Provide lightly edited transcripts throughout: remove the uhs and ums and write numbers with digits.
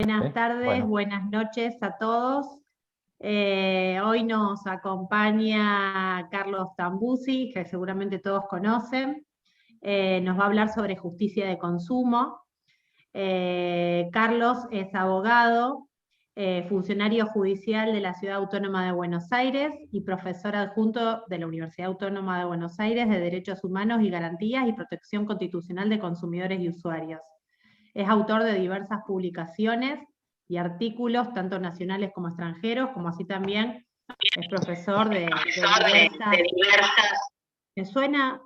Buenas tardes, Bueno. buenas noches a todos. Hoy nos acompaña Carlos Tambuzzi, que seguramente todos conocen. Nos va a hablar sobre justicia de consumo. Carlos es abogado, funcionario judicial de la Ciudad Autónoma de Buenos Aires y profesor adjunto de la Universidad Autónoma de Buenos Aires de Derechos Humanos y Garantías y Protección Constitucional de Consumidores y Usuarios. Es autor de diversas publicaciones y artículos, tanto nacionales como extranjeros, como así también es profesor de diversas... ¿Me suena?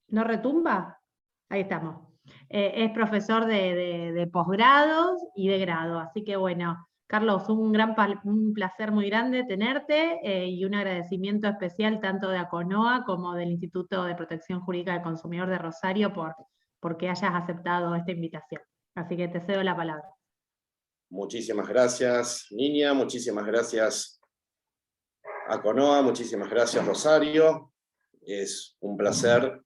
¿No retumba? Ahí estamos. Es profesor de posgrados y de grado, así que bueno, Carlos, un placer muy grande tenerte y un agradecimiento especial tanto de ACONOA como del Instituto de Protección Jurídica del Consumidor de Rosario porque hayas aceptado esta invitación. Así que te cedo la palabra. Muchísimas gracias, Niña, muchísimas gracias ACONOA, muchísimas gracias Rosario. Es un placer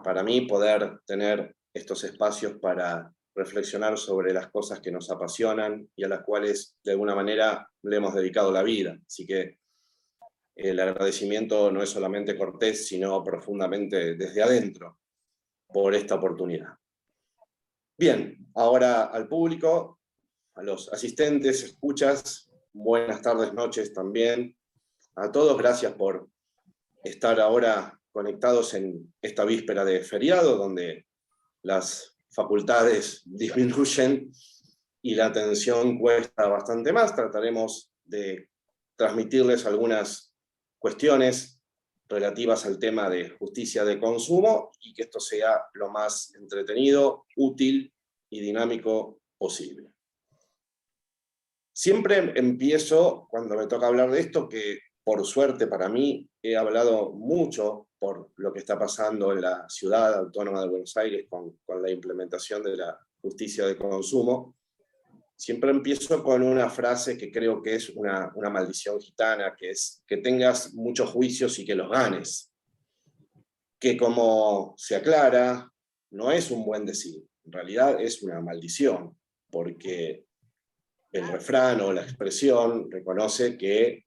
para mí poder tener estos espacios para reflexionar sobre las cosas que nos apasionan y a las cuales de alguna manera le hemos dedicado la vida. Así que el agradecimiento no es solamente cortés, sino profundamente desde adentro por esta oportunidad. Bien, ahora al público, a los asistentes, escuchas, buenas tardes, noches también. A todos, gracias por estar ahora conectados en esta víspera de feriado, donde las facultades disminuyen y la atención cuesta bastante más. Trataremos de transmitirles algunas cuestiones relativas al tema de justicia de consumo y que esto sea lo más entretenido, útil y dinámico posible. Siempre empiezo, cuando me toca hablar de esto, que por suerte para mí he hablado mucho por lo que está pasando en la Ciudad Autónoma de Buenos Aires con la implementación de la justicia de consumo. Siempre empiezo con una frase que creo que es una maldición gitana, que es que tengas muchos juicios y que los ganes. Que como se aclara, no es un buen decir, en realidad es una maldición, porque el refrán o la expresión reconoce que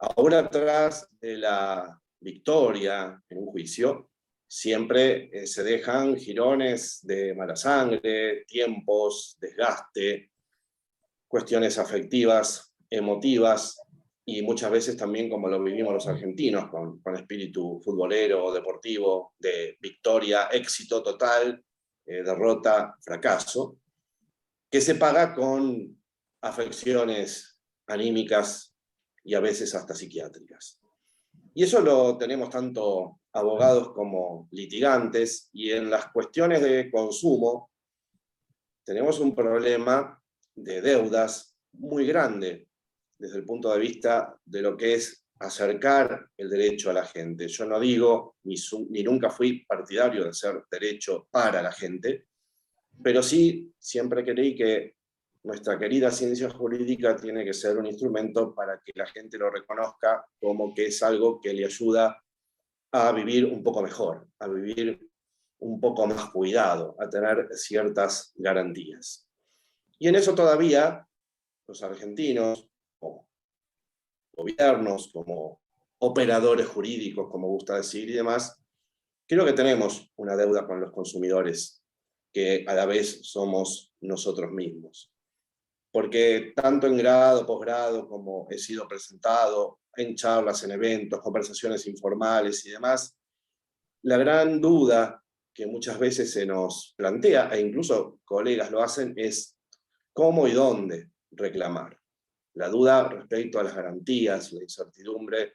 aún atrás de la victoria en un juicio, siempre se dejan jirones de mala sangre, tiempos, desgaste, cuestiones afectivas, emotivas, y muchas veces también como lo vivimos los argentinos, con espíritu futbolero, deportivo, de victoria, éxito total, derrota, fracaso, que se paga con afecciones anímicas y a veces hasta psiquiátricas. Y eso lo tenemos tanto abogados como litigantes, y en las cuestiones de consumo tenemos un problema de deudas muy grande desde el punto de vista de lo que es acercar el derecho a la gente. Yo no digo, ni nunca fui partidario de hacer derecho para la gente, pero sí siempre creí que nuestra querida ciencia jurídica tiene que ser un instrumento para que la gente lo reconozca como que es algo que le ayuda a vivir un poco mejor, a vivir un poco más cuidado, a tener ciertas garantías. Y en eso todavía los argentinos, como gobiernos, como operadores jurídicos, como gusta decir, y demás, creo que tenemos una deuda con los consumidores, que a la vez somos nosotros mismos. Porque tanto en grado, posgrado, como he sido presentado en charlas, en eventos, conversaciones informales y demás, la gran duda que muchas veces se nos plantea, e incluso colegas lo hacen, es cómo y dónde reclamar. La duda respecto a las garantías, la incertidumbre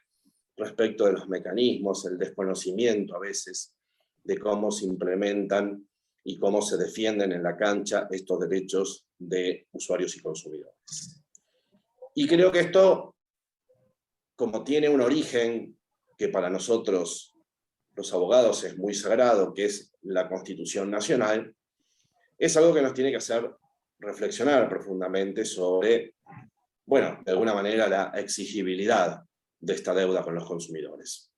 respecto de los mecanismos, el desconocimiento a veces de cómo se implementan y cómo se defienden en la cancha estos derechos de usuarios y consumidores. Y creo que esto, como tiene un origen que para nosotros los abogados es muy sagrado, que es la Constitución Nacional, es algo que nos tiene que hacer reflexionar profundamente sobre, bueno, de alguna manera la exigibilidad de esta deuda con los consumidores.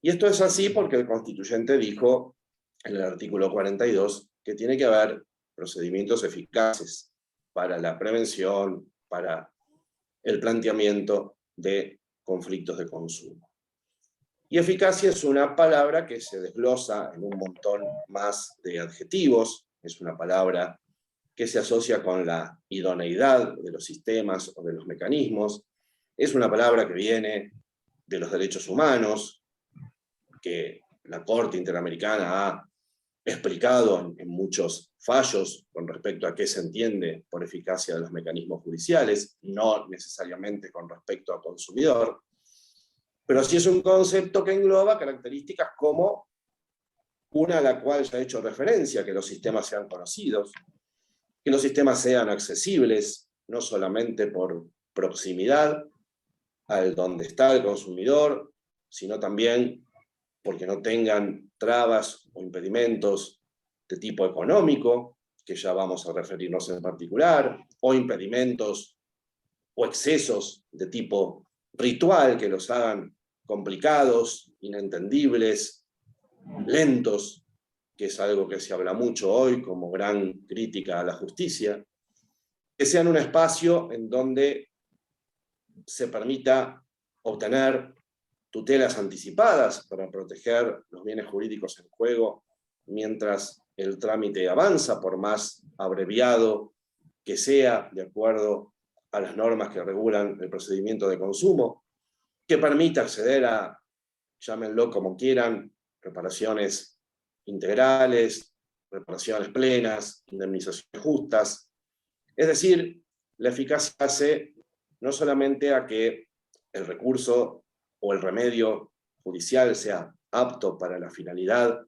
Y esto es así porque el constituyente dijo en el artículo 42 que tiene que haber procedimientos eficaces para la prevención, para el planteamiento de conflictos de consumo. Y eficacia es una palabra que se desglosa en un montón más de adjetivos, es una palabra que se asocia con la idoneidad de los sistemas o de los mecanismos, es una palabra que viene de los derechos humanos, que la Corte Interamericana ha explicado en muchos fallos con respecto a qué se entiende por eficacia de los mecanismos judiciales, no necesariamente con respecto al consumidor, pero sí es un concepto que engloba características como una a la cual ya he hecho referencia, que los sistemas sean conocidos, que los sistemas sean accesibles, no solamente por proximidad al donde está el consumidor, sino también porque no tengan trabas o impedimentos de tipo económico, que ya vamos a referirnos en particular, o impedimentos o excesos de tipo ritual que los hagan complicados, inentendibles, lentos, que es algo que se habla mucho hoy como gran crítica a la justicia, que sean un espacio en donde se permita obtener tutelas anticipadas para proteger los bienes jurídicos en juego mientras el trámite avanza, por más abreviado que sea, de acuerdo a las normas que regulan el procedimiento de consumo, que permita acceder a, llámenlo como quieran, reparaciones integrales, reparaciones plenas, indemnizaciones justas. Es decir, la eficacia hace no solamente a que el recurso o el remedio judicial sea apto para la finalidad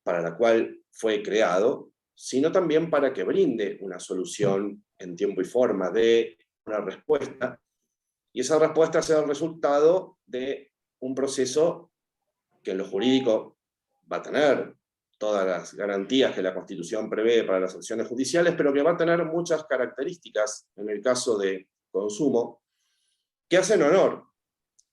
para la cual fue creado, sino también para que brinde una solución en tiempo y forma, de una respuesta, y esa respuesta sea el resultado de un proceso que en lo jurídico va a tener todas las garantías que la Constitución prevé para las acciones judiciales, pero que va a tener muchas características, en el caso de consumo, que hacen honor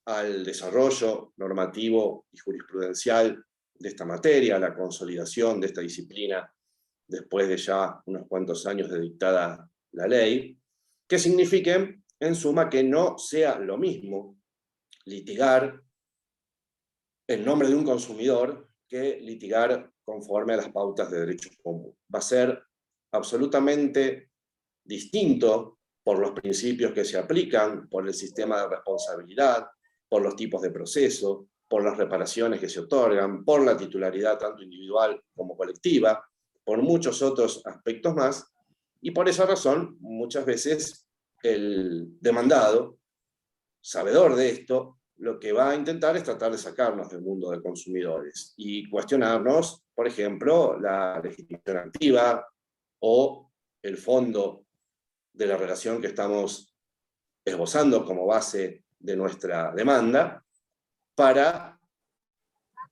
al desarrollo normativo y jurisprudencial de esta materia, a la consolidación de esta disciplina después de ya unos cuantos años de dictada la ley, que signifiquen, en suma, que no sea lo mismo litigar en nombre de un consumidor que litigar conforme a las pautas de derecho común. Va a ser absolutamente distinto por los principios que se aplican, por el sistema de responsabilidad, por los tipos de proceso, por las reparaciones que se otorgan, por la titularidad tanto individual como colectiva, por muchos otros aspectos más, y por esa razón muchas veces el demandado, sabedor de esto, lo que va a intentar es tratar de sacarnos del mundo de consumidores y cuestionarnos, por ejemplo, la legitimación activa o el fondo de la relación que estamos esbozando como base de nuestra demanda, para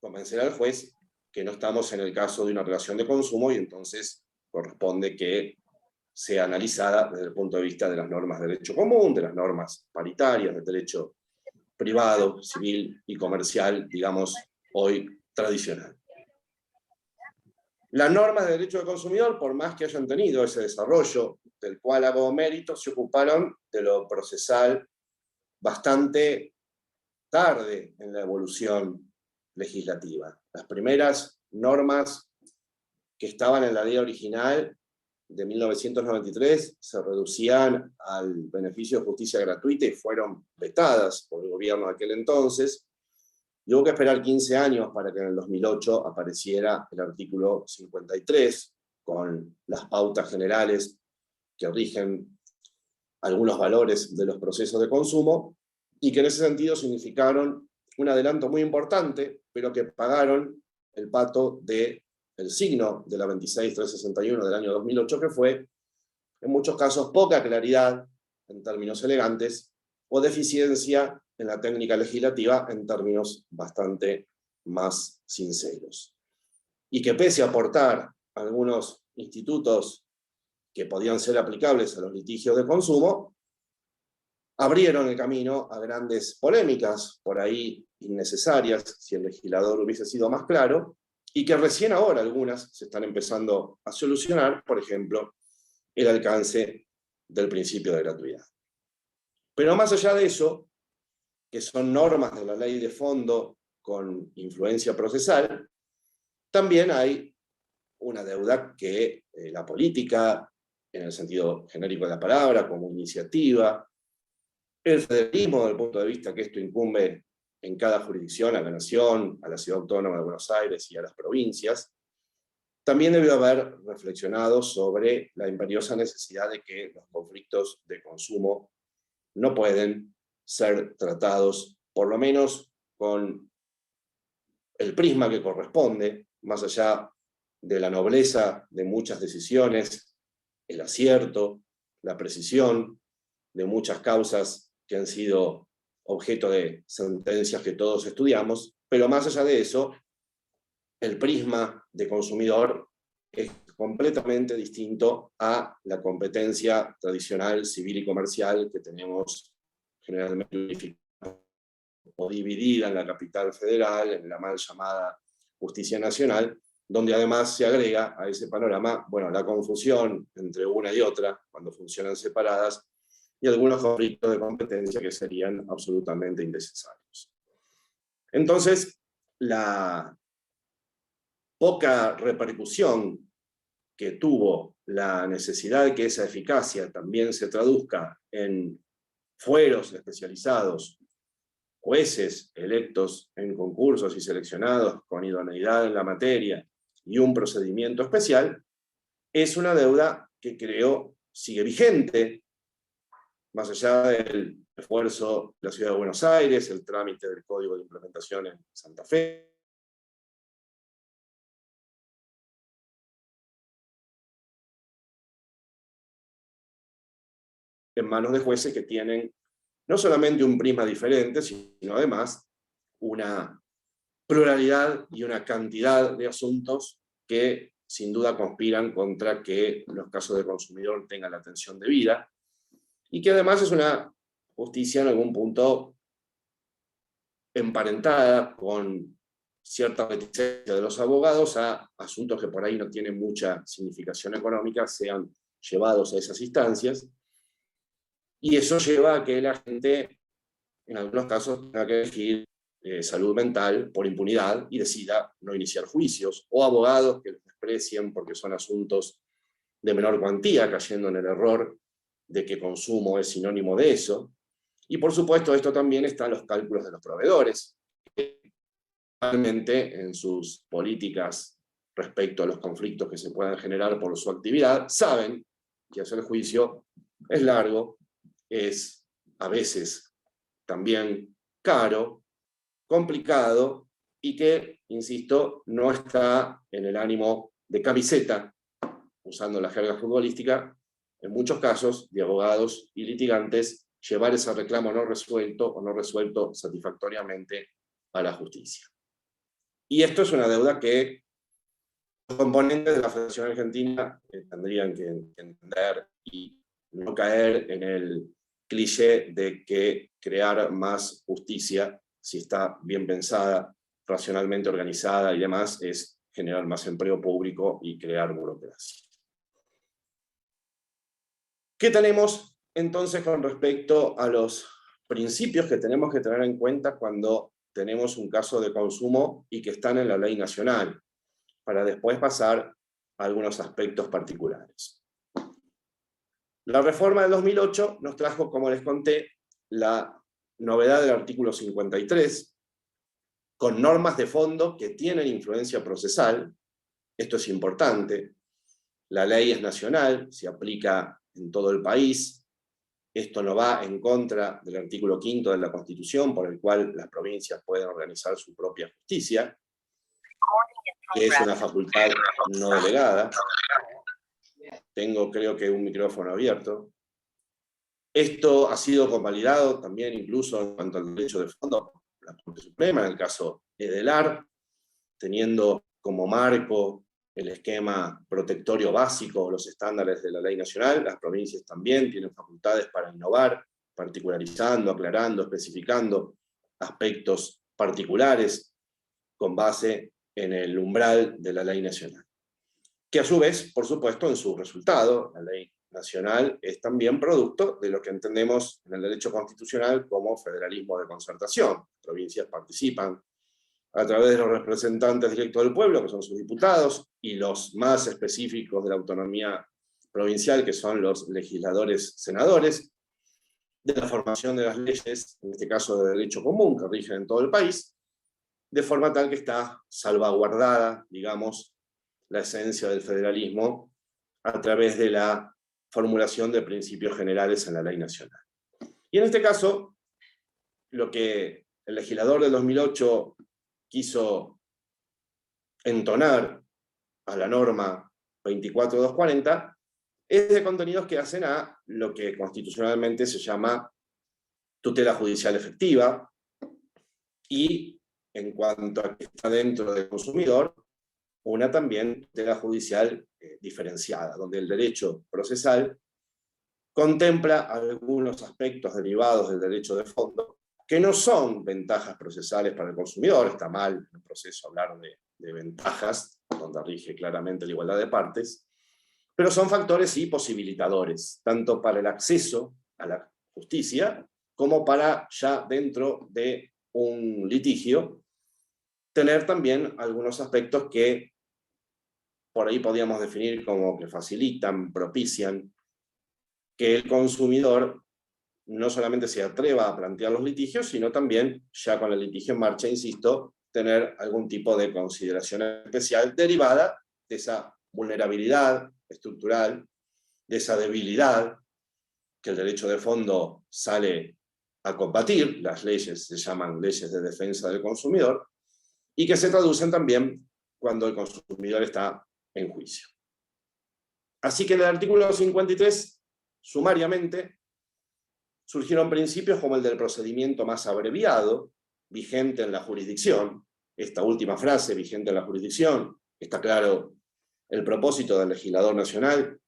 convencer al juez que no estamos en el caso de una relación de consumo y entonces corresponde que sea analizada desde el punto de vista de las normas de derecho común, de las normas paritarias, del derecho privado, civil y comercial, digamos, hoy tradicional. Las normas de derecho del consumidor, por más que hayan tenido ese desarrollo, del cual hago mérito, se ocuparon de lo procesal bastante tarde en la evolución legislativa. Las primeras normas que estaban en la ley original de 1993 se reducían al beneficio de justicia gratuita y fueron vetadas por el gobierno de aquel entonces. Y hubo que esperar 15 años para que en el 2008 apareciera el artículo 53 con las pautas generales que rigen algunos valores de los procesos de consumo y que en ese sentido significaron un adelanto muy importante, pero que pagaron el pato del signo de la 26361 del año 2008, que fue, en muchos casos, poca claridad en términos elegantes o deficiencia en la técnica legislativa en términos bastante más sinceros. Y que pese a aportar algunos institutos que podían ser aplicables a los litigios de consumo, abrieron el camino a grandes polémicas, por ahí innecesarias, si el legislador hubiese sido más claro, y que recién ahora algunas se están empezando a solucionar, por ejemplo, el alcance del principio de gratuidad. Pero más allá de eso, que son normas de la ley de fondo con influencia procesal, también hay una deuda que la política, en el sentido genérico de la palabra, como iniciativa, el federalismo, desde el punto de vista que esto incumbe en cada jurisdicción, a la Nación, a la Ciudad Autónoma de Buenos Aires y a las provincias, también debió haber reflexionado sobre la imperiosa necesidad de que los conflictos de consumo no pueden ser tratados, por lo menos con el prisma que corresponde, más allá de la nobleza de muchas decisiones, el acierto, la precisión de muchas causas que han sido objeto de sentencias que todos estudiamos, pero más allá de eso, el prisma de consumidor es completamente distinto a la competencia tradicional, civil y comercial que tenemos generalmente unificada o dividida en la capital federal, en la mal llamada justicia nacional, donde además se agrega a ese panorama, bueno, la confusión entre una y otra, cuando funcionan separadas, y algunos conflictos de competencia que serían absolutamente innecesarios. Entonces, la poca repercusión que tuvo la necesidad de que esa eficacia también se traduzca en fueros especializados, jueces electos en concursos y seleccionados con idoneidad en la materia y un procedimiento especial, es una deuda que creo sigue vigente, más allá del esfuerzo de la Ciudad de Buenos Aires, el trámite del Código de Implementación en Santa Fe, en manos de jueces que tienen no solamente un prisma diferente, sino además una pluralidad y una cantidad de asuntos que sin duda conspiran contra que los casos de consumidor tengan la atención debida, y que además es una justicia en algún punto emparentada con cierta reticencia de los abogados a asuntos que por ahí no tienen mucha significación económica, sean llevados a esas instancias, y eso lleva a que la gente, en algunos casos, tenga que elegir salud mental por impunidad y decida no iniciar juicios, o abogados que los desprecien porque son asuntos de menor cuantía, cayendo en el error de que consumo es sinónimo de eso. Y por supuesto esto también está en los cálculos de los proveedores, que realmente en sus políticas respecto a los conflictos que se puedan generar por su actividad, saben que hacer juicio es largo, es a veces también caro, complicado, y que, insisto, no está en el ánimo de camiseta, usando la jerga futbolística, en muchos casos de abogados y litigantes, llevar ese reclamo no resuelto o no resuelto satisfactoriamente a la justicia. Y esto es una deuda que los componentes de la Federación Argentina tendrían que entender y no caer en el cliché de que crear más justicia, si está bien pensada, racionalmente organizada y demás, es generar más empleo público y crear burocracia. ¿Qué tenemos entonces con respecto a los principios que tenemos que tener en cuenta cuando tenemos un caso de consumo y que están en la ley nacional, para después pasar a algunos aspectos particulares? La reforma del 2008 nos trajo, como les conté, la novedad del artículo 53, con normas de fondo que tienen influencia procesal. Esto es importante. La ley es nacional, se aplica en todo el país. Esto no va en contra del artículo 5 de la Constitución, por el cual las provincias pueden organizar su propia justicia, que es una facultad no delegada. Tengo, creo que, un micrófono abierto. Esto ha sido convalidado también incluso en cuanto al derecho de fondo por la Corte Suprema, en el caso Edelar, teniendo como marco el esquema protectorio básico, los estándares de la ley nacional. Las provincias también tienen facultades para innovar, particularizando, aclarando, especificando aspectos particulares con base en el umbral de la ley nacional. Que a su vez, por supuesto, en su resultado, la ley nacional es también producto de lo que entendemos en el derecho constitucional como federalismo de concertación. Provincias participan a través de los representantes directos del pueblo, que son sus diputados, y los más específicos de la autonomía provincial, que son los legisladores senadores, de la formación de las leyes, en este caso de derecho común, que rigen en todo el país, de forma tal que está salvaguardada, digamos, la esencia del federalismo a través de la formulación de principios generales en la ley nacional. Y en este caso, lo que el legislador del 2008 quiso entonar a la norma 24240 es de contenidos que hacen a lo que constitucionalmente se llama tutela judicial efectiva, y en cuanto a que está dentro del consumidor, una también tutela judicial diferenciada, donde el derecho procesal contempla algunos aspectos derivados del derecho de fondo, que no son ventajas procesales para el consumidor. Está mal en un proceso hablar de ventajas, donde rige claramente la igualdad de partes, pero son factores sí posibilitadores, tanto para el acceso a la justicia, como para ya dentro de un litigio, tener también algunos aspectos que por ahí podríamos definir como que facilitan, propician que el consumidor no solamente se atreva a plantear los litigios, sino también, ya con el litigio en marcha, insisto, tener algún tipo de consideración especial derivada de esa vulnerabilidad estructural, de esa debilidad que el derecho de fondo sale a combatir. Las leyes se llaman leyes de defensa del consumidor, y que se traducen también cuando el consumidor está en juicio. Así que en el artículo 53, sumariamente, surgieron principios como el del procedimiento más abreviado, vigente en la jurisdicción. Esta última frase, vigente en la jurisdicción, está claro el propósito del legislador nacional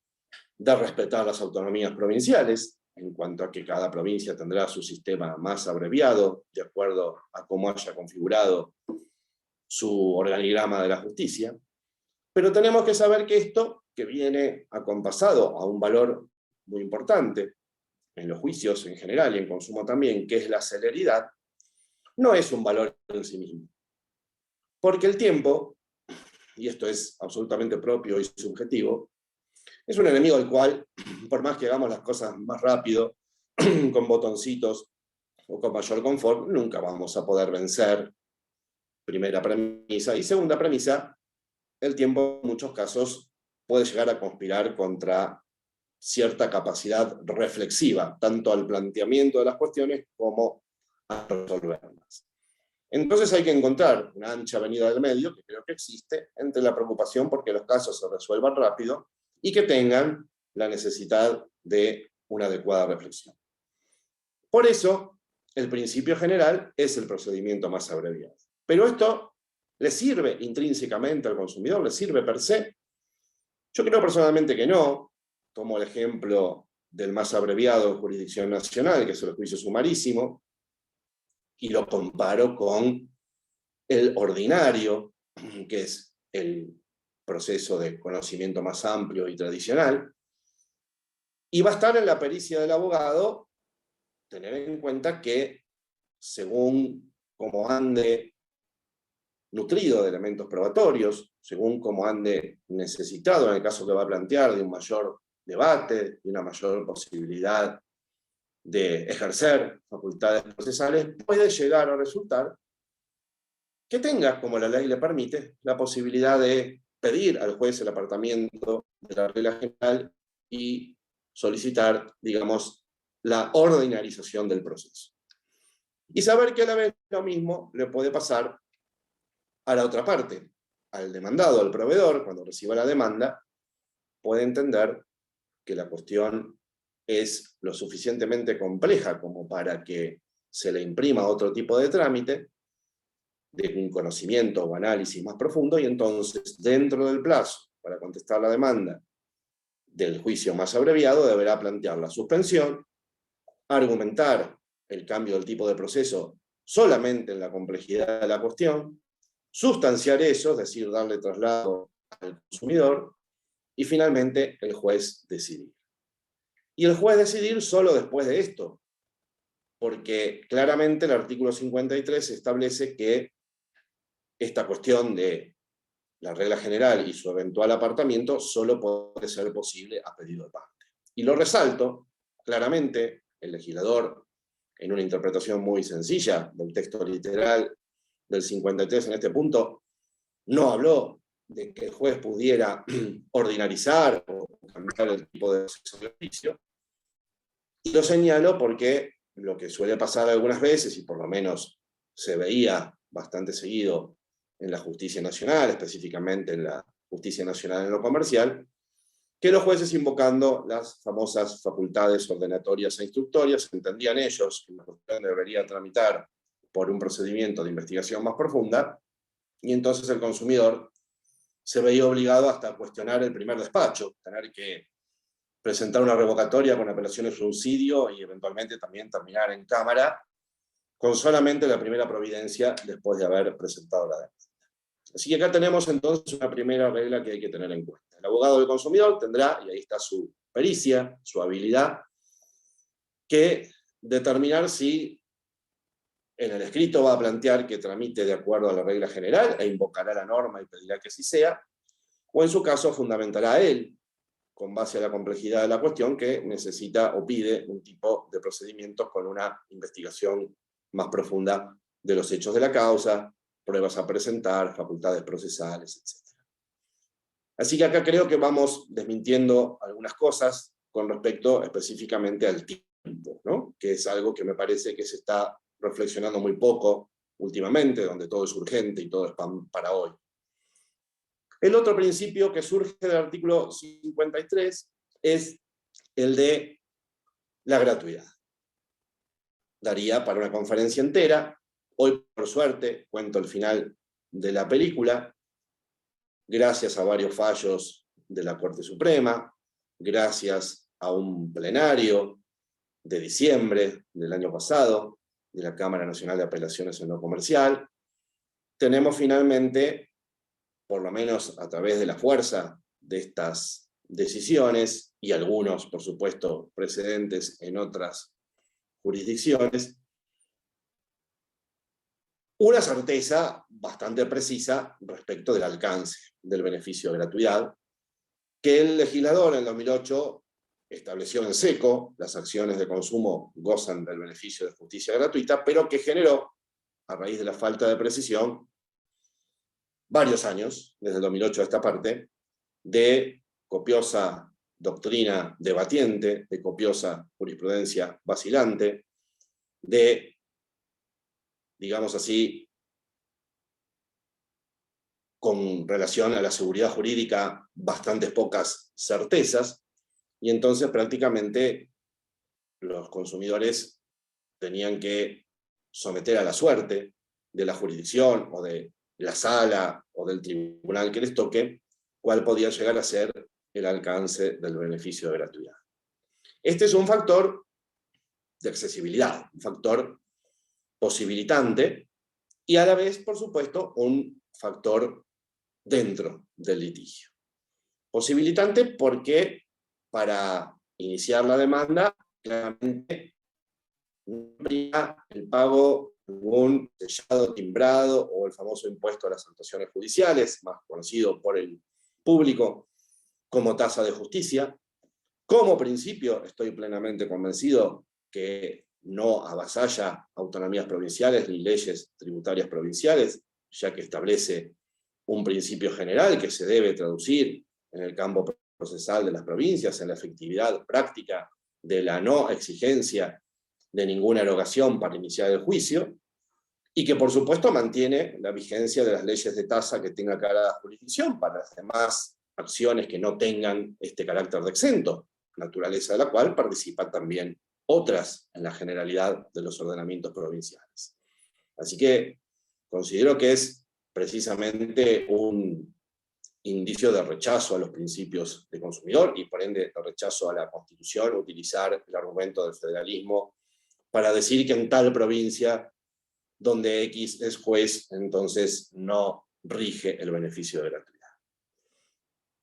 de respetar las autonomías provinciales, en cuanto a que cada provincia tendrá su sistema más abreviado, de acuerdo a cómo haya configurado su organigrama de la justicia. Pero tenemos que saber que esto, que viene acompasado a un valor muy importante en los juicios en general y en consumo también, que es la celeridad, no es un valor en sí mismo. Porque el tiempo, y esto es absolutamente propio y subjetivo, es un enemigo al cual, por más que hagamos las cosas más rápido, con botoncitos o con mayor confort, nunca vamos a poder vencer. Primera premisa. Y segunda premisa, el tiempo en muchos casos puede llegar a conspirar contra cierta capacidad reflexiva, tanto al planteamiento de las cuestiones como a resolverlas. Entonces hay que encontrar una ancha avenida del medio, que creo que existe, entre la preocupación porque los casos se resuelvan rápido y que tengan la necesidad de una adecuada reflexión. Por eso, el principio general es el procedimiento más abreviado. Pero esto le sirve intrínsecamente al consumidor, le sirve per se. Yo creo personalmente que no. Tomo el ejemplo del más abreviado en jurisdicción nacional, que es el juicio sumarísimo, y lo comparo con el ordinario, que es el proceso de conocimiento más amplio y tradicional. Y va a estar en la pericia del abogado tener en cuenta que, según cómo ande nutrido de elementos probatorios, según cómo ande necesitado, en el caso que va a plantear, de un mayor debate, de una mayor posibilidad de ejercer facultades procesales, puede llegar a resultar que tenga, como la ley le permite, la posibilidad de pedir al juez el apartamiento de la regla general y solicitar, digamos, la ordinarización del proceso. Y saber que a la vez lo mismo le puede pasar a la otra parte, al demandado, al proveedor, cuando reciba la demanda, puede entender que la cuestión es lo suficientemente compleja como para que se le imprima otro tipo de trámite, de un conocimiento o análisis más profundo, y entonces, dentro del plazo para contestar la demanda del juicio más abreviado, deberá plantear la suspensión, argumentar el cambio del tipo de proceso solamente en la complejidad de la cuestión, sustanciar eso, es decir, darle traslado al consumidor, y finalmente el juez decidir. Y el juez decidir solo después de esto, porque claramente el artículo 53 establece que esta cuestión de la regla general y su eventual apartamiento solo puede ser posible a pedido de parte. Y lo resalto, claramente, el legislador, en una interpretación muy sencilla del texto literal del 53 en este punto, no habló de que el juez pudiera ordinarizar o cambiar el tipo de acceso al juicio. Y lo señalo porque lo que suele pasar algunas veces, y por lo menos se veía bastante seguido en la justicia nacional, específicamente en la justicia nacional en lo comercial, que los jueces, invocando las famosas facultades ordenatorias e instructorias, entendían ellos que la cuestión debería tramitar por un procedimiento de investigación más profunda, y entonces el consumidor se veía obligado hasta a cuestionar el primer despacho, tener que presentar una revocatoria con apelación de subsidio y eventualmente también terminar en cámara con solamente la primera providencia después de haber presentado la demanda. Así que acá tenemos entonces una primera regla que hay que tener en cuenta. El abogado del consumidor tendrá, y ahí está su pericia, su habilidad, que determinar si en el escrito va a plantear que tramite de acuerdo a la regla general e invocará la norma y pedirá que así sea, o en su caso fundamentará a él, con base a la complejidad de la cuestión, que necesita o pide un tipo de procedimientos con una investigación más profunda de los hechos de la causa, pruebas a presentar, facultades procesales, etc. Así que acá creo que vamos desmintiendo algunas cosas con respecto específicamente al tiempo, ¿no? Que es algo que me parece que se está reflexionando muy poco últimamente, donde todo es urgente y todo es pan para hoy. El otro principio que surge del artículo 53 es el de la gratuidad. Daría para una conferencia entera. Hoy, por suerte, cuento el final de la película, gracias a varios fallos de la Corte Suprema, gracias a un plenario de diciembre del año pasado, de la Cámara Nacional de Apelaciones en lo Comercial, tenemos finalmente, por lo menos a través de la fuerza de estas decisiones, y algunos, por supuesto, precedentes en otras jurisdicciones, una certeza bastante precisa respecto del alcance del beneficio de gratuidad, que el legislador en 2008 estableció en seco: las acciones de consumo gozan del beneficio de justicia gratuita, pero que generó, a raíz de la falta de precisión, varios años, desde el 2008 a esta parte, de copiosa doctrina debatiente, de copiosa jurisprudencia vacilante, de, digamos así, con relación a la seguridad jurídica, bastantes pocas certezas, y entonces prácticamente los consumidores tenían que someter a la suerte de la jurisdicción o de la sala o del tribunal que les toque cuál podía llegar a ser el alcance del beneficio de gratuidad. Este es un factor de accesibilidad, un factor posibilitante, y a la vez, por supuesto, un factor dentro del litigio. Posibilitante porque para iniciar la demanda, claramente no habría el pago de un sellado timbrado o el famoso impuesto a las actuaciones judiciales, más conocido por el público como tasa de justicia. Como principio, estoy plenamente convencido que no avasalla autonomías provinciales ni leyes tributarias provinciales, ya que establece un principio general que se debe traducir en el campo procesal de las provincias, en la efectividad práctica de la no exigencia de ninguna erogación para iniciar el juicio, y que por supuesto mantiene la vigencia de las leyes de tasa que tenga cada jurisdicción para las demás acciones que no tengan este carácter de exento, naturaleza de la cual participan también otras en la generalidad de los ordenamientos provinciales. Así que considero que es precisamente un indicio de rechazo a los principios de consumidor y por ende de rechazo a la Constitución utilizar el argumento del federalismo para decir que en tal provincia donde X es juez, entonces no rige el beneficio de gratuidad.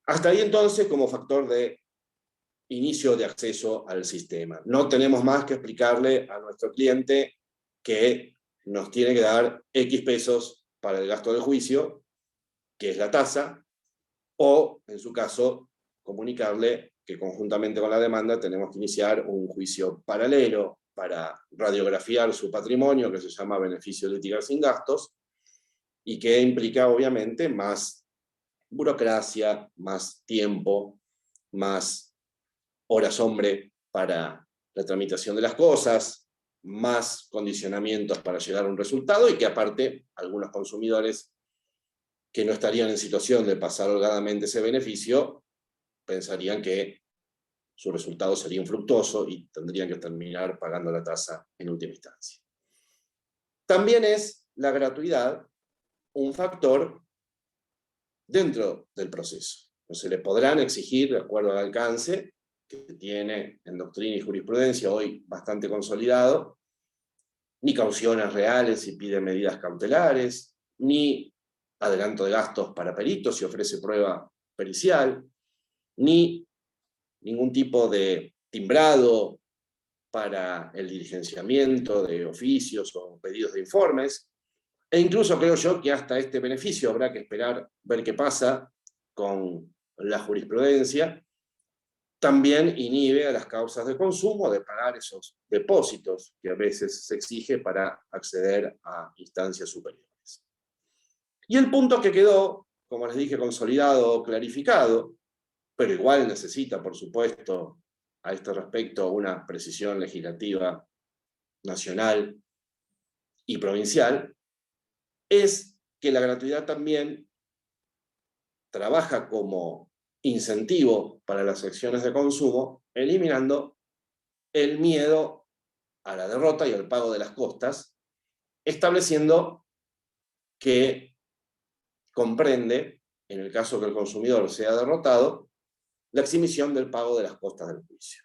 Hasta ahí entonces como factor de inicio de acceso al sistema. No tenemos más que explicarle a nuestro cliente que nos tiene que dar X pesos para el gasto del juicio, que es la tasa, o, en su caso, comunicarle que conjuntamente con la demanda tenemos que iniciar un juicio paralelo para radiografiar su patrimonio, que se llama beneficio de litigar sin gastos, y que implica, obviamente, más burocracia, más tiempo, más horas hombre para la tramitación de las cosas, más condicionamientos para llegar a un resultado, y que aparte algunos consumidores que no estarían en situación de pasar holgadamente ese beneficio, pensarían que su resultado sería infructuoso y tendrían que terminar pagando la tasa en última instancia. También es la gratuidad un factor dentro del proceso. No se le podrán exigir, de acuerdo al alcance que tiene en doctrina y jurisprudencia hoy bastante consolidado, ni cauciones reales si pide medidas cautelares, ni adelanto de gastos para peritos si ofrece prueba pericial, ni ningún tipo de timbrado para el diligenciamiento de oficios o pedidos de informes, e incluso creo yo que hasta este beneficio habrá que esperar ver qué pasa con la jurisprudencia, también inhibe a las causas de consumo de pagar esos depósitos que a veces se exige para acceder a instancias superiores. Y el punto que quedó, como les dije, consolidado, clarificado, pero igual necesita, por supuesto, a este respecto una precisión legislativa nacional y provincial, es que la gratuidad también trabaja como incentivo para las acciones de consumo, eliminando el miedo a la derrota y al pago de las costas, estableciendo que comprende, en el caso que el consumidor sea derrotado, la exhibición del pago de las costas del juicio.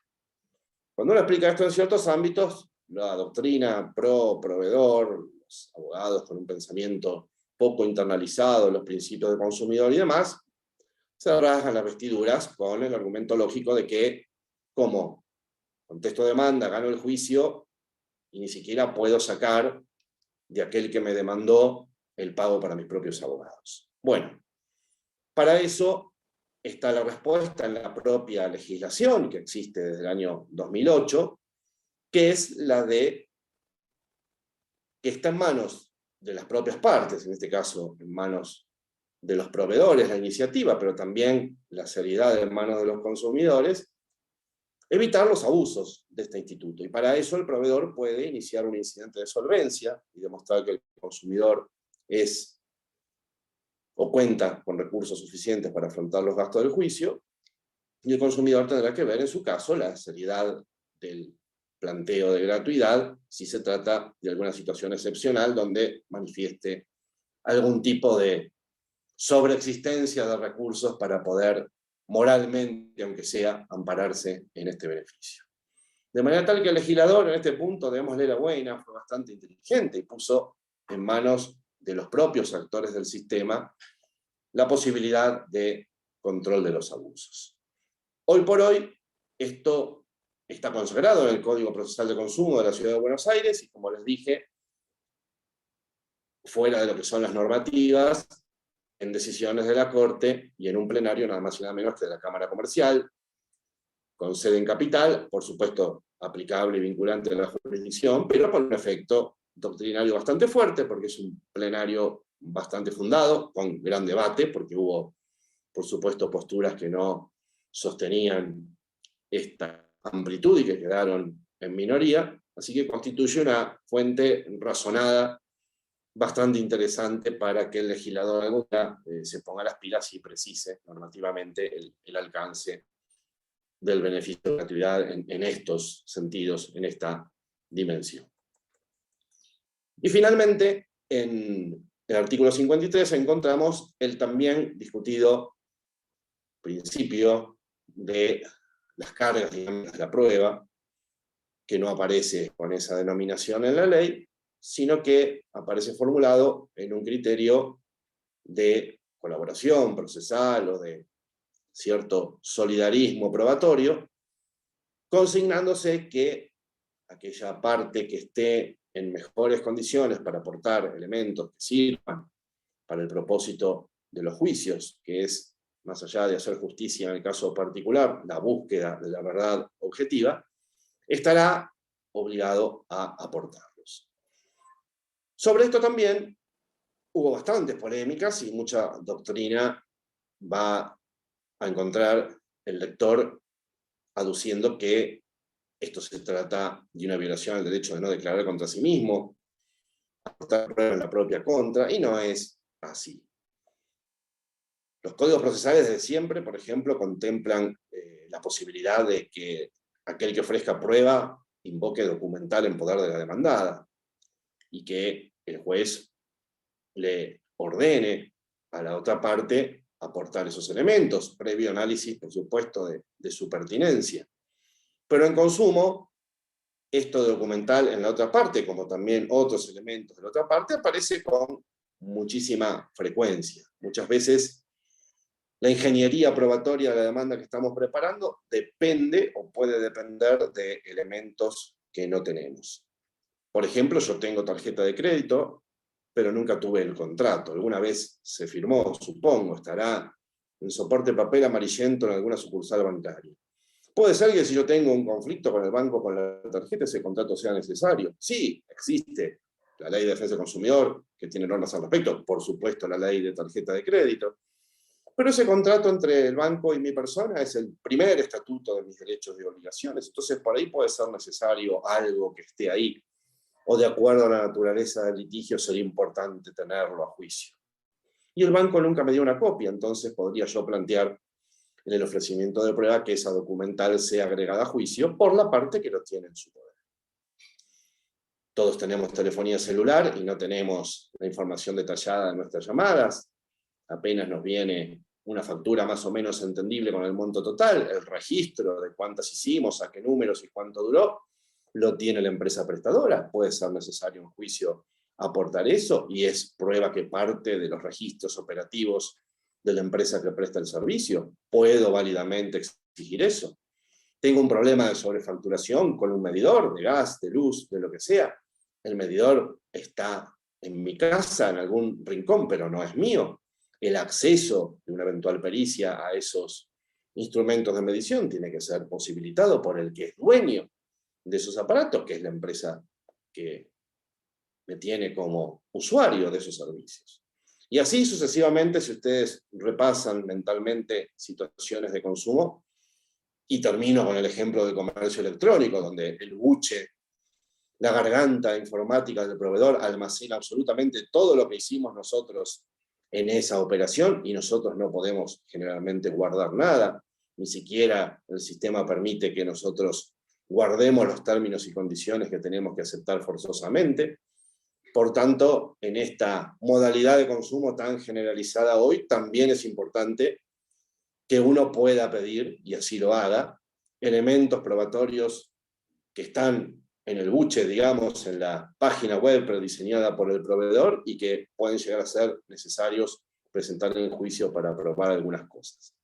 Cuando uno explica esto en ciertos ámbitos, la doctrina pro proveedor, los abogados con un pensamiento poco internalizado en los principios de consumidor y demás, se rasgan las vestiduras con el argumento lógico de que, como contesto demanda, gano el juicio y ni siquiera puedo sacar de aquel que me demandó el pago para mis propios abogados. Bueno, para eso está la respuesta en la propia legislación que existe desde el año 2008, que es la de que está en manos de las propias partes, en este caso en manos de los proveedores la iniciativa, pero también la seriedad en manos de los consumidores, evitar los abusos de este instituto. Y para eso el proveedor puede iniciar un incidente de solvencia y demostrar que el consumidor es o cuenta con recursos suficientes para afrontar los gastos del juicio, y el consumidor tendrá que ver en su caso la seriedad del planteo de gratuidad si se trata de alguna situación excepcional donde manifieste algún tipo de sobreexistencia de recursos para poder moralmente, aunque sea, ampararse en este beneficio. De manera tal que el legislador en este punto, démosle la buena, fue bastante inteligente y puso en manos de los propios actores del sistema la posibilidad de control de los abusos. Hoy por hoy, esto está consagrado en el Código Procesal de Consumo de la Ciudad de Buenos Aires y, como les dije, fuera de lo que son las normativas, en decisiones de la Corte y en un plenario nada más y nada menos que de la Cámara Comercial, con sede en Capital, por supuesto aplicable y vinculante a la jurisdicción, pero con un efecto doctrinario bastante fuerte, porque es un plenario bastante fundado, con gran debate, porque hubo, por supuesto, posturas que no sostenían esta amplitud y que quedaron en minoría, así que constituye una fuente razonada bastante interesante para que el legislador se ponga las pilas y precise normativamente el alcance del beneficio de gratuidad en estos sentidos, en esta dimensión. Y finalmente, en el artículo 53 encontramos el también discutido principio de las cargas, digamos, de la prueba, que no aparece con esa denominación en la ley, sino que aparece formulado en un criterio de colaboración procesal o de cierto solidarismo probatorio, consignándose que aquella parte que esté en mejores condiciones para aportar elementos que sirvan para el propósito de los juicios, que es, más allá de hacer justicia en el caso particular, la búsqueda de la verdad objetiva, estará obligado a aportarlos. Sobre esto también hubo bastantes polémicas y mucha doctrina va a encontrar el lector aduciendo que esto se trata de una violación al derecho de no declarar contra sí mismo, aportar prueba en la propia contra, y no es así. Los códigos procesales desde siempre, por ejemplo, contemplan la posibilidad de que aquel que ofrezca prueba invoque documental en poder de la demandada, y que el juez le ordene a la otra parte aportar esos elementos, previo análisis, por supuesto, de su pertinencia. Pero en consumo, esto de documental en la otra parte, como también otros elementos de la otra parte, aparece con muchísima frecuencia. Muchas veces la ingeniería probatoria de la demanda que estamos preparando depende o puede depender de elementos que no tenemos. Por ejemplo, yo tengo tarjeta de crédito, pero nunca tuve el contrato. Alguna vez se firmó, supongo, estará en soporte papel amarillento en alguna sucursal bancaria. Puede ser que si yo tengo un conflicto con el banco con la tarjeta, ese contrato sea necesario. Sí, existe la ley de defensa del consumidor, que tiene normas al respecto, por supuesto la ley de tarjeta de crédito, pero ese contrato entre el banco y mi persona es el primer estatuto de mis derechos y obligaciones, entonces por ahí puede ser necesario algo que esté ahí, o de acuerdo a la naturaleza del litigio sería importante tenerlo a juicio. Y el banco nunca me dio una copia, entonces podría yo plantear en el ofrecimiento de prueba que esa documental sea agregada a juicio por la parte que lo tiene en su poder. Todos tenemos telefonía celular y no tenemos la información detallada de nuestras llamadas. Apenas nos viene una factura más o menos entendible con el monto total, el registro de cuántas hicimos, a qué números y cuánto duró, lo tiene la empresa prestadora. Puede ser necesario en juicio aportar eso, y es prueba que parte de los registros operativos de la empresa que presta el servicio. Puedo válidamente exigir eso. Tengo un problema de sobrefacturación con un medidor de gas, de luz, de lo que sea. El medidor está en mi casa, en algún rincón, pero no es mío. El acceso de una eventual pericia a esos instrumentos de medición tiene que ser posibilitado por el que es dueño de esos aparatos, que es la empresa que me tiene como usuario de esos servicios. Y así sucesivamente, si ustedes repasan mentalmente situaciones de consumo, y termino con el ejemplo del comercio electrónico, donde el buche, la garganta informática del proveedor almacena absolutamente todo lo que hicimos nosotros en esa operación, y nosotros no podemos generalmente guardar nada, ni siquiera el sistema permite que nosotros guardemos los términos y condiciones que tenemos que aceptar forzosamente. Por tanto, en esta modalidad de consumo tan generalizada hoy, también es importante que uno pueda pedir, y así lo haga, elementos probatorios que están en el buche, digamos, en la página web prediseñada por el proveedor, y que pueden llegar a ser necesarios presentar en juicio para probar algunas cosas.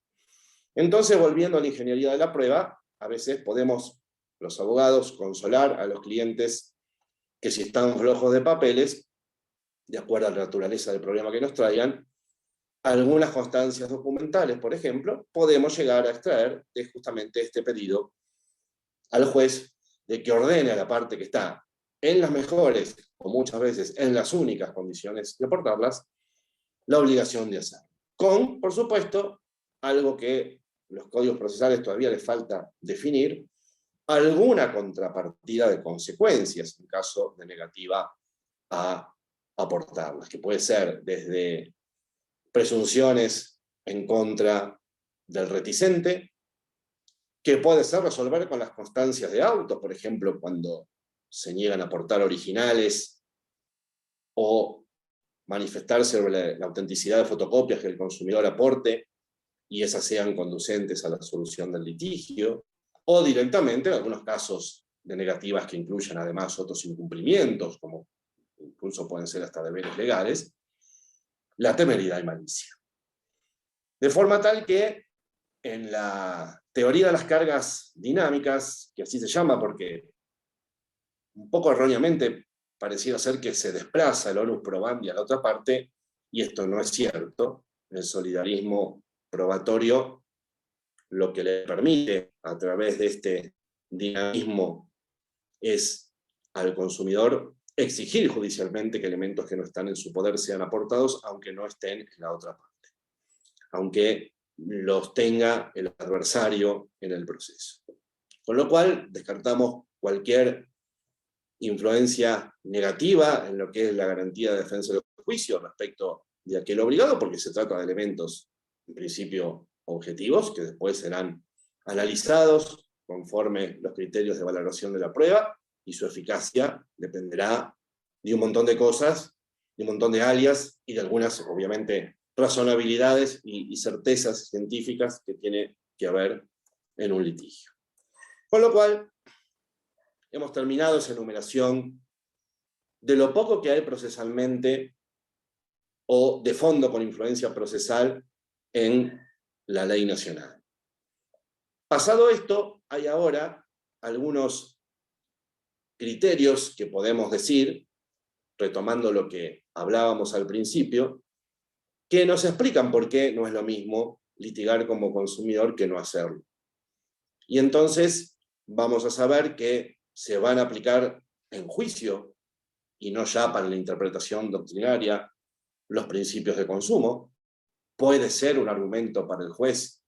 Entonces, volviendo a la ingeniería de la prueba, a veces podemos, los abogados, consolar a los clientes que si están flojos de papeles, de acuerdo a la naturaleza del problema que nos traigan, algunas constancias documentales, por ejemplo, podemos llegar a extraer de justamente este pedido al juez de que ordene a la parte que está en las mejores, o muchas veces en las únicas condiciones de aportarlas, la obligación de hacerlo. Con, por supuesto, algo que los códigos procesales todavía les falta definir, alguna contrapartida de consecuencias en caso de negativa a aportarlas, que puede ser desde presunciones en contra del reticente, que puede ser resolver con las constancias de autos, por ejemplo, cuando se niegan a aportar originales, o manifestar sobre la autenticidad de fotocopias que el consumidor aporte, y esas sean conducentes a la solución del litigio, o directamente en algunos casos de negativas que incluyan además otros incumplimientos, como incluso pueden ser hasta deberes legales, la temeridad y malicia. De forma tal que en la teoría de las cargas dinámicas, que así se llama porque un poco erróneamente pareciera ser que se desplaza el onus probandi a la otra parte, y esto no es cierto. El solidarismo probatorio lo que le permite, a través de este dinamismo, es al consumidor exigir judicialmente que elementos que no están en su poder sean aportados, aunque no estén en la otra parte, aunque los tenga el adversario en el proceso. Con lo cual, descartamos cualquier influencia negativa en lo que es la garantía de defensa del juicio respecto de aquel obligado, porque se trata de elementos, en principio, objetivos, que después serán analizados conforme los criterios de valoración de la prueba, y su eficacia dependerá de un montón de cosas, de un montón de alias, y de algunas, obviamente, razonabilidades y certezas científicas que tiene que haber en un litigio. Con lo cual, hemos terminado esa enumeración de lo poco que hay procesalmente o de fondo con influencia procesal en la ley nacional. Pasado esto, hay ahora algunos criterios que podemos decir, retomando lo que hablábamos al principio, que nos explican por qué no es lo mismo litigar como consumidor que no hacerlo. Y entonces vamos a saber que se van a aplicar en juicio, y no ya para la interpretación doctrinaria, los principios de consumo. Puede ser un argumento para el juez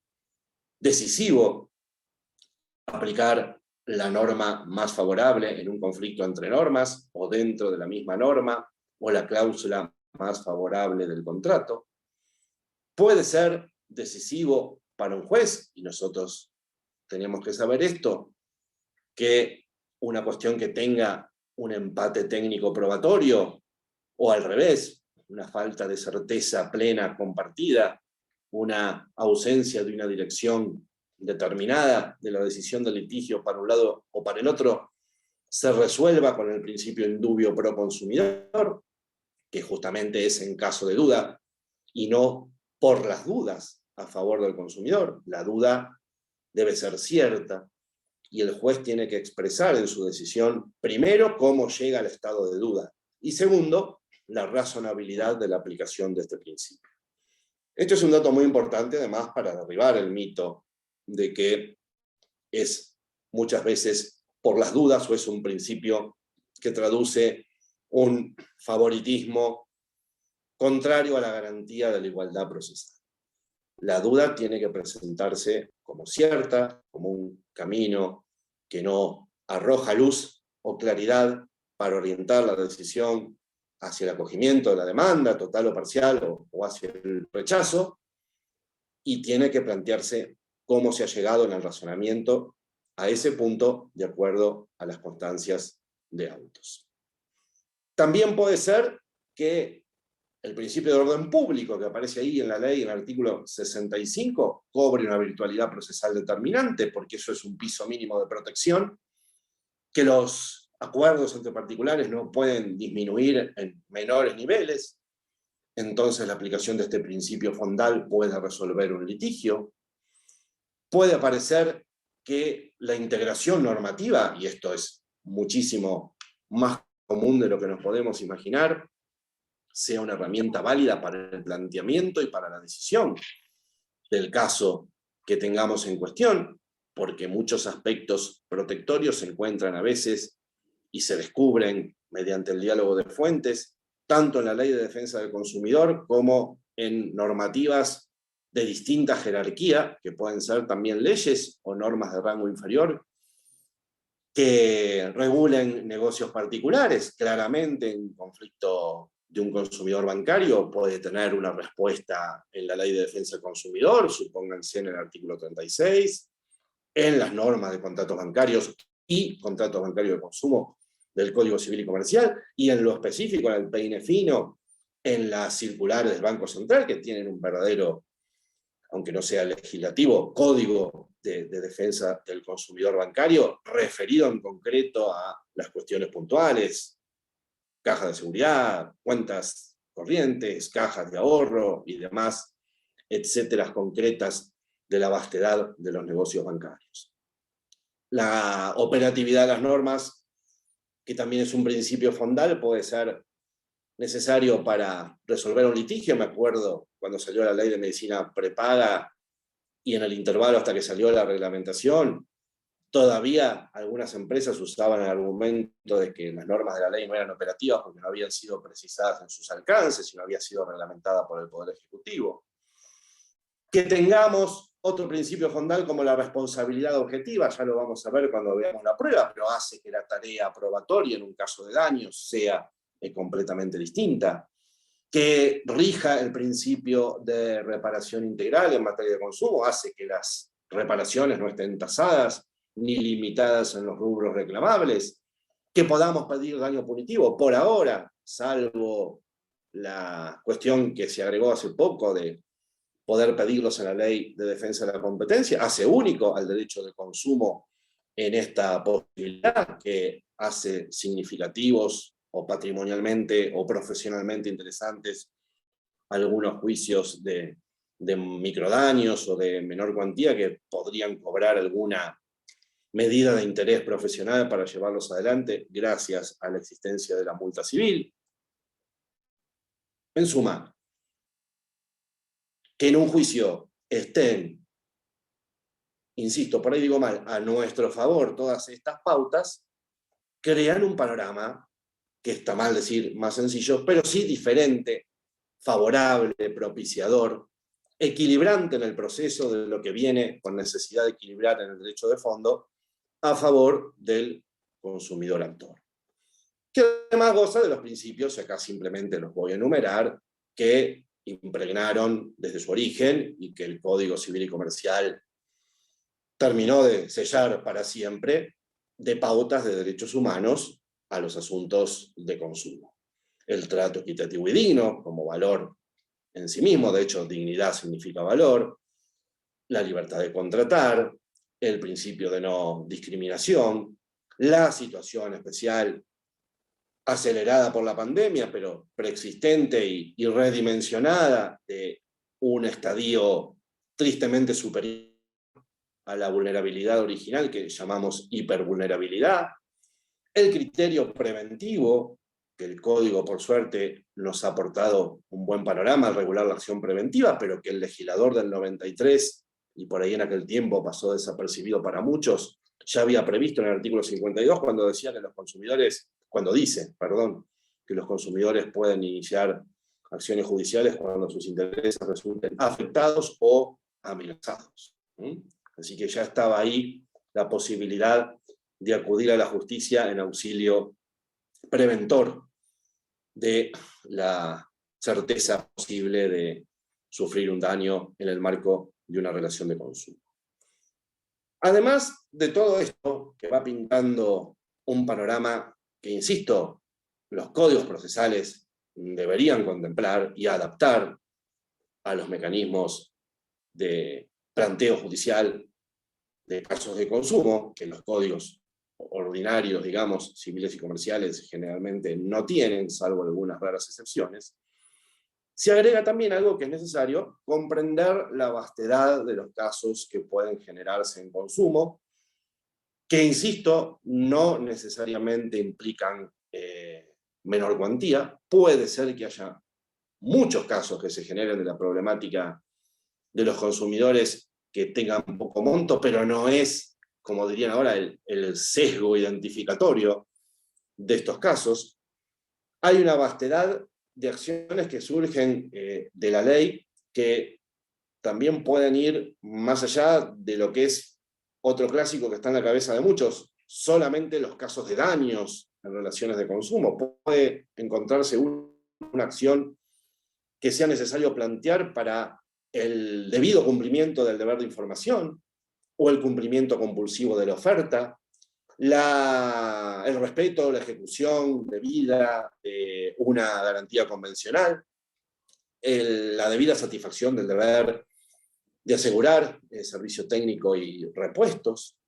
decisivo aplicar la norma más favorable en un conflicto entre normas, o dentro de la misma norma, o la cláusula más favorable del contrato. Puede ser decisivo para un juez, y nosotros tenemos que saber esto, que una cuestión que tenga un empate técnico probatorio, o al revés, una falta de certeza plena compartida, una ausencia de una dirección determinada de la decisión del litigio para un lado o para el otro, se resuelva con el principio indubio pro consumidor, que justamente es en caso de duda, y no por las dudas a favor del consumidor. La duda debe ser cierta, y el juez tiene que expresar en su decisión, primero, cómo llega al estado de duda, y segundo, la razonabilidad de la aplicación de este principio. Esto es un dato muy importante, además, para derribar el mito de que es muchas veces por las dudas, o es un principio que traduce un favoritismo contrario a la garantía de la igualdad procesal. La duda tiene que presentarse como cierta, como un camino que no arroja luz o claridad para orientar la decisión hacia el acogimiento de la demanda, total o parcial, o hacia el rechazo, y tiene que plantearse cómo se ha llegado en el razonamiento a ese punto de acuerdo a las constancias de autos. También puede ser que el principio de orden público que aparece ahí en la ley, en el artículo 65, cobre una virtualidad procesal determinante, porque eso es un piso mínimo de protección, que los acuerdos entre particulares no pueden disminuir en menores niveles. Entonces la aplicación de este principio fondal puede resolver un litigio. Puede aparecer que la integración normativa, y esto es muchísimo más común de lo que nos podemos imaginar, sea una herramienta válida para el planteamiento y para la decisión del caso que tengamos en cuestión, porque muchos aspectos protectorios se encuentran a veces y se descubren mediante el diálogo de fuentes, tanto en la Ley de Defensa del Consumidor como en normativas de distinta jerarquía, que pueden ser también leyes o normas de rango inferior, que regulen negocios particulares. Claramente, en conflicto de un consumidor bancario puede tener una respuesta en la Ley de Defensa del Consumidor, supónganse en el artículo 36, en las normas de contratos bancarios y contratos bancarios de consumo del Código Civil y Comercial, y en lo específico en el peine fino, en las circulares del Banco Central, que tienen un verdadero, aunque no sea legislativo, código de defensa del consumidor bancario, referido en concreto a las cuestiones puntuales cajas de seguridad, cuentas corrientes, cajas de ahorro y demás, etcétera, concretas de la vastedad de los negocios bancarios. La operatividad de las normas, que también es un principio fondal, puede ser necesario para resolver un litigio. Me acuerdo cuando salió la ley de medicina prepaga y en el intervalo hasta que salió la reglamentación, todavía algunas empresas usaban el argumento de que las normas de la ley no eran operativas porque no habían sido precisadas en sus alcances y no había sido reglamentada por el Poder Ejecutivo. Que tengamos otro principio fondal como la responsabilidad objetiva, ya lo vamos a ver cuando veamos la prueba, pero hace que la tarea probatoria en un caso de daños sea completamente distinta. Que rija el principio de reparación integral en materia de consumo, hace que las reparaciones no estén tasadas ni limitadas en los rubros reclamables, que podamos pedir daño punitivo por ahora, salvo la cuestión que se agregó hace poco de poder pedirlos en la Ley de Defensa de la Competencia, hace único al derecho de consumo en esta posibilidad, que hace significativos o patrimonialmente o profesionalmente interesantes algunos juicios de microdaños o de menor cuantía que podrían cobrar alguna medida de interés profesional para llevarlos adelante gracias a la existencia de la multa civil. En suma, que en un juicio estén, insisto, por ahí digo mal, a nuestro favor todas estas pautas, crean un panorama, que está mal decir más sencillo, pero sí diferente, favorable, propiciador, equilibrante en el proceso de lo que viene con necesidad de equilibrar en el derecho de fondo, a favor del consumidor actor. Que además goza de los principios, y acá simplemente los voy a enumerar, que impregnaron desde su origen y que el Código Civil y Comercial terminó de sellar para siempre, de pautas de derechos humanos a los asuntos de consumo. El trato equitativo y digno como valor en sí mismo, de hecho dignidad significa valor, la libertad de contratar, el principio de no discriminación, la situación especial acelerada por la pandemia, pero preexistente y redimensionada de un estadio tristemente superior a la vulnerabilidad original que llamamos hipervulnerabilidad, el criterio preventivo, que el Código, por suerte, nos ha aportado un buen panorama al regular la acción preventiva, pero que el legislador del 93, y por ahí en aquel tiempo pasó desapercibido para muchos, ya había previsto en el artículo 52 cuando decía que los consumidores, cuando dice, perdón, que los consumidores pueden iniciar acciones judiciales cuando sus intereses resulten afectados o amenazados. Así que ya estaba ahí la posibilidad de acudir a la justicia en auxilio preventor de la certeza posible de sufrir un daño en el marco de una relación de consumo. Además de todo esto, que va pintando un panorama que, insisto, los códigos procesales deberían contemplar y adaptar a los mecanismos de planteo judicial de casos de consumo, que los códigos ordinarios, digamos, civiles y comerciales, generalmente no tienen, salvo algunas raras excepciones, se agrega también algo que es necesario, comprender la vastedad de los casos que pueden generarse en consumo, que, insisto, no necesariamente implican menor cuantía. Puede ser que haya muchos casos que se generen de la problemática de los consumidores que tengan poco monto, pero no es, como dirían ahora, el sesgo identificatorio de estos casos. Hay una vastedad de acciones que surgen de la ley que también pueden ir más allá de lo que es otro clásico que está en la cabeza de muchos, solamente los casos de daños en relaciones de consumo. Puede encontrarse una acción que sea necesario plantear para el debido cumplimiento del deber de información o el cumplimiento compulsivo de la oferta, el respeto o la ejecución debida de una garantía convencional, la debida satisfacción del deber de asegurar el servicio técnico y repuestos,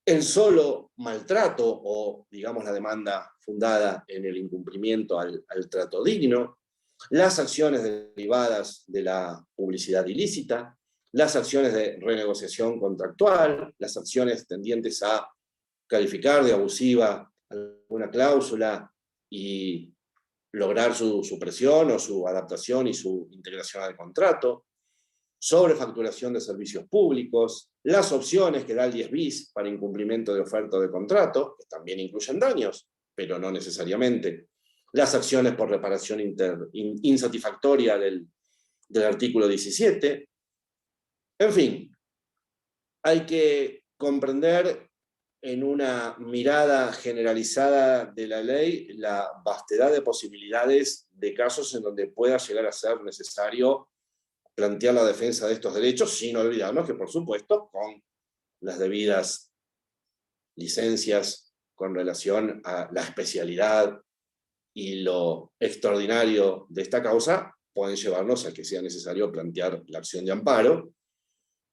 el solo maltrato o, digamos, la demanda fundada en el incumplimiento al trato digno, las acciones derivadas de la publicidad ilícita, las acciones de renegociación contractual, las acciones tendientes a calificar de abusiva alguna cláusula y lograr su supresión o su adaptación y su integración al contrato, sobrefacturación de servicios públicos, las opciones que da el 10 bis para incumplimiento de oferta de contrato, que también incluyen daños, pero no necesariamente, las acciones por reparación insatisfactoria del artículo 17. En fin, hay que comprender en una mirada generalizada de la ley la vastedad de posibilidades de casos en donde pueda llegar a ser necesario plantear la defensa de estos derechos, sin olvidarnos que, por supuesto, con las debidas licencias con relación a la especialidad y lo extraordinario de esta causa, pueden llevarnos a que sea necesario plantear la acción de amparo,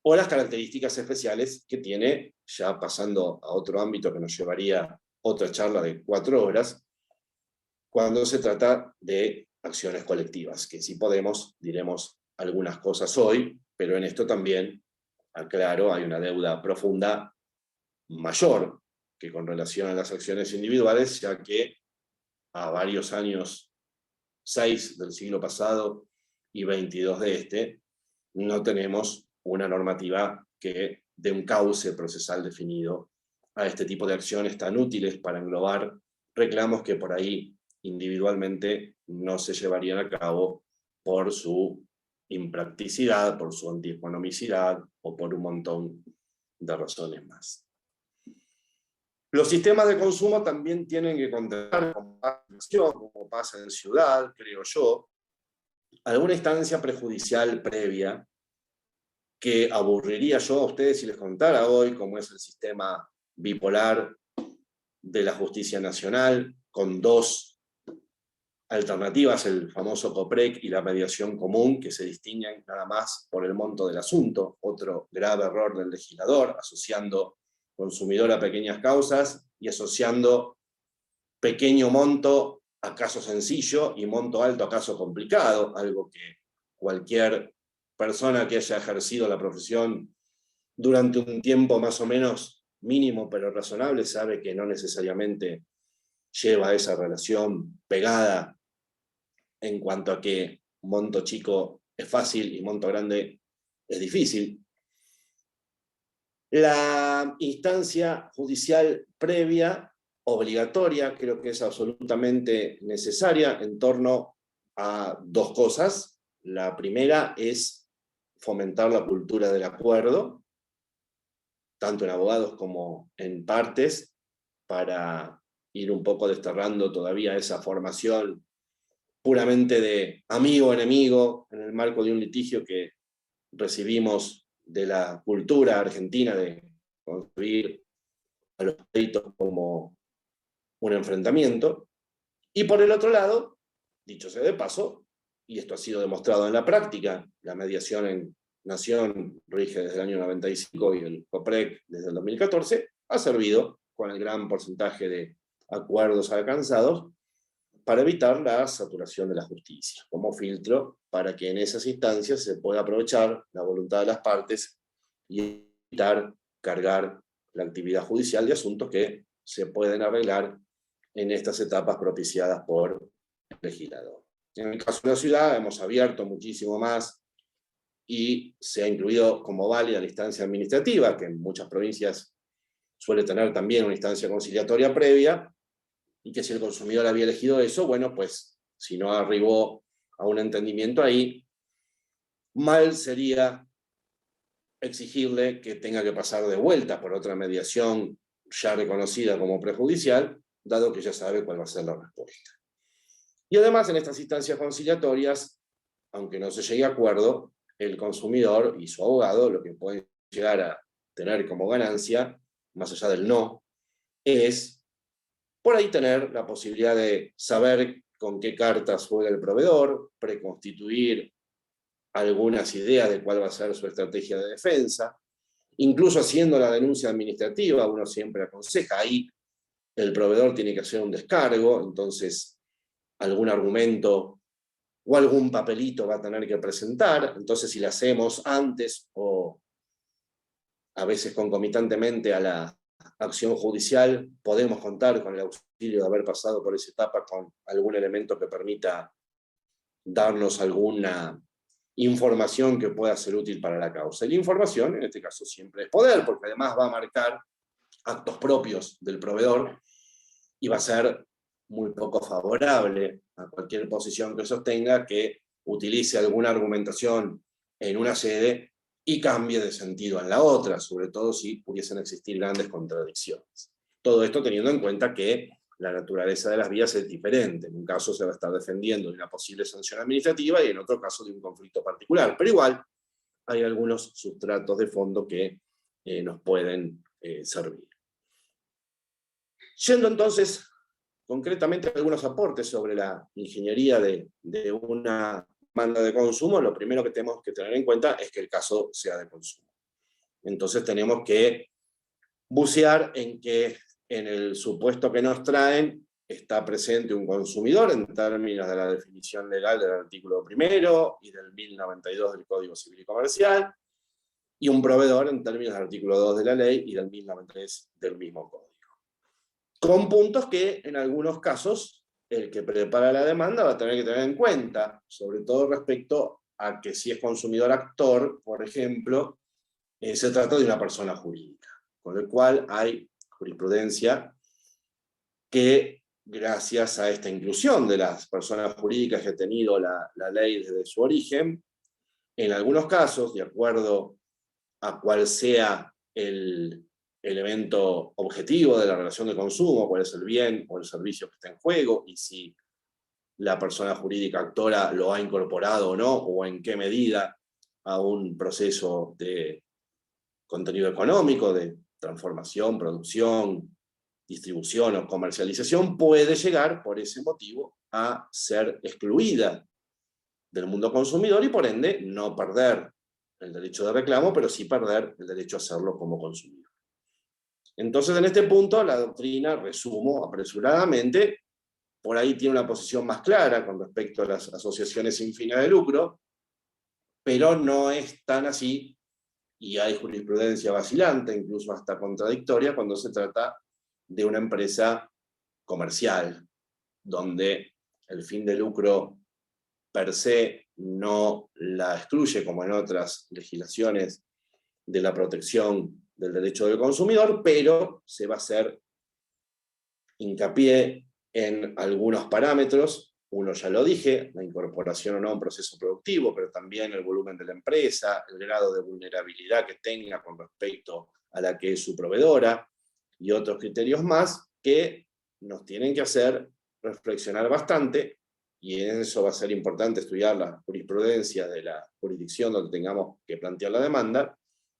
o las características especiales que tiene, ya pasando a otro ámbito que nos llevaría otra charla de 4 horas, cuando se trata de acciones colectivas, que si podemos, diremos algunas cosas hoy, pero en esto también, aclaro, hay una deuda profunda mayor que con relación a las acciones individuales, ya que a varios años, 6 del siglo pasado y 22 de este, no tenemos una normativa que dé un cauce procesal definido a este tipo de acciones tan útiles para englobar reclamos que por ahí individualmente no se llevarían a cabo por su impracticidad, por su antieconomicidad o por un montón de razones más. Los sistemas de consumo también tienen que contar con acción, como pasa en ciudad, creo yo, alguna instancia prejudicial previa que aburriría yo a ustedes si les contara hoy, como es el sistema bipolar de la justicia nacional, con 2 alternativas, el famoso COPREC y la mediación común, que se distinguen nada más por el monto del asunto, otro grave error del legislador, asociando consumidor a pequeñas causas y asociando pequeño monto a caso sencillo y monto alto a caso complicado, algo que cualquier persona que haya ejercido la profesión durante un tiempo más o menos mínimo pero razonable sabe que no necesariamente lleva esa relación pegada en cuanto a que monto chico es fácil y monto grande es difícil. La instancia judicial previa, obligatoria, creo que es absolutamente necesaria en torno a 2 cosas. La primera es fomentar la cultura del acuerdo, tanto en abogados como en partes, para ir un poco desterrando todavía esa formación puramente de amigo-enemigo en el marco de un litigio que recibimos de la cultura argentina de construir a los pleitos como un enfrentamiento. Y por el otro lado, dicho sea de paso, y esto ha sido demostrado en la práctica, la mediación en Nación rige desde el año 95 y el COPREC desde el 2014, ha servido con el gran porcentaje de acuerdos alcanzados para evitar la saturación de la justicia, como filtro para que en esas instancias se pueda aprovechar la voluntad de las partes y evitar cargar la actividad judicial de asuntos que se pueden arreglar en estas etapas propiciadas por el legislador. En el caso de la ciudad hemos abierto muchísimo más y se ha incluido como válida la instancia administrativa, que en muchas provincias suele tener también una instancia conciliatoria previa, y que si el consumidor había elegido eso, bueno, pues si no arribó a un entendimiento ahí, mal sería exigirle que tenga que pasar de vuelta por otra mediación ya reconocida como prejudicial, dado que ya sabe cuál va a ser la respuesta. Y además en estas instancias conciliatorias, aunque no se llegue a acuerdo, el consumidor y su abogado lo que pueden llegar a tener como ganancia, más allá del no, es por ahí tener la posibilidad de saber con qué cartas juega el proveedor, preconstituir algunas ideas de cuál va a ser su estrategia de defensa, Incluso haciendo la denuncia administrativa, uno siempre aconseja, ahí el proveedor tiene que hacer un descargo, entonces algún argumento o algún papelito va a tener que presentar, entonces si lo hacemos antes o a veces concomitantemente a la acción judicial, podemos contar con el auxilio de haber pasado por esa etapa con algún elemento que permita darnos alguna información que pueda ser útil para la causa. Y la información, en este caso, siempre es poder, porque además va a marcar actos propios del proveedor y va a ser muy poco favorable a cualquier posición que sostenga que utilice alguna argumentación en una sede y cambie de sentido en la otra, sobre todo si pudiesen existir grandes contradicciones. Todo esto teniendo en cuenta que la naturaleza de las vías es diferente. En un caso se va a estar defendiendo de una posible sanción administrativa y en otro caso de un conflicto particular. Pero igual hay algunos sustratos de fondo que nos pueden servir. Yendo entonces concretamente algunos aportes sobre la ingeniería de una demanda de consumo, lo primero que tenemos que tener en cuenta es que el caso sea de consumo. Entonces tenemos que bucear en que en el supuesto que nos traen está presente un consumidor en términos de la definición legal del artículo 1 y del 1092 del Código Civil y Comercial, y un proveedor en términos del artículo 2 de la ley y del 1093 del mismo código. Con puntos que en algunos casos el que prepara la demanda va a tener que tener en cuenta, sobre todo respecto a que si es consumidor actor, por ejemplo, se trata de una persona jurídica, con lo cual hay jurisprudencia que, gracias a esta inclusión de las personas jurídicas que ha tenido la ley desde su origen, en algunos casos, de acuerdo a cuál sea el elemento objetivo de la relación de consumo, cuál es el bien o el servicio que está en juego, y si la persona jurídica actora lo ha incorporado o no, o en qué medida a un proceso de contenido económico, de transformación, producción, distribución o comercialización, puede llegar, por ese motivo, a ser excluida del mundo consumidor y, por ende, no perder el derecho de reclamo, pero sí perder el derecho a hacerlo como consumidor. Entonces, en este punto, la doctrina, resumo apresuradamente, por ahí tiene una posición más clara con respecto a las asociaciones sin fines de lucro, pero no es tan así, y hay jurisprudencia vacilante, incluso hasta contradictoria, cuando se trata de una empresa comercial, donde el fin de lucro per se no la excluye, como en otras legislaciones de la protección del derecho del consumidor, pero se va a hacer hincapié en algunos parámetros. Uno ya lo dije, la incorporación o no a un proceso productivo, pero también el volumen de la empresa, el grado de vulnerabilidad que tenga con respecto a la que es su proveedora, y otros criterios más que nos tienen que hacer reflexionar bastante, y en eso va a ser importante estudiar la jurisprudencia de la jurisdicción donde tengamos que plantear la demanda,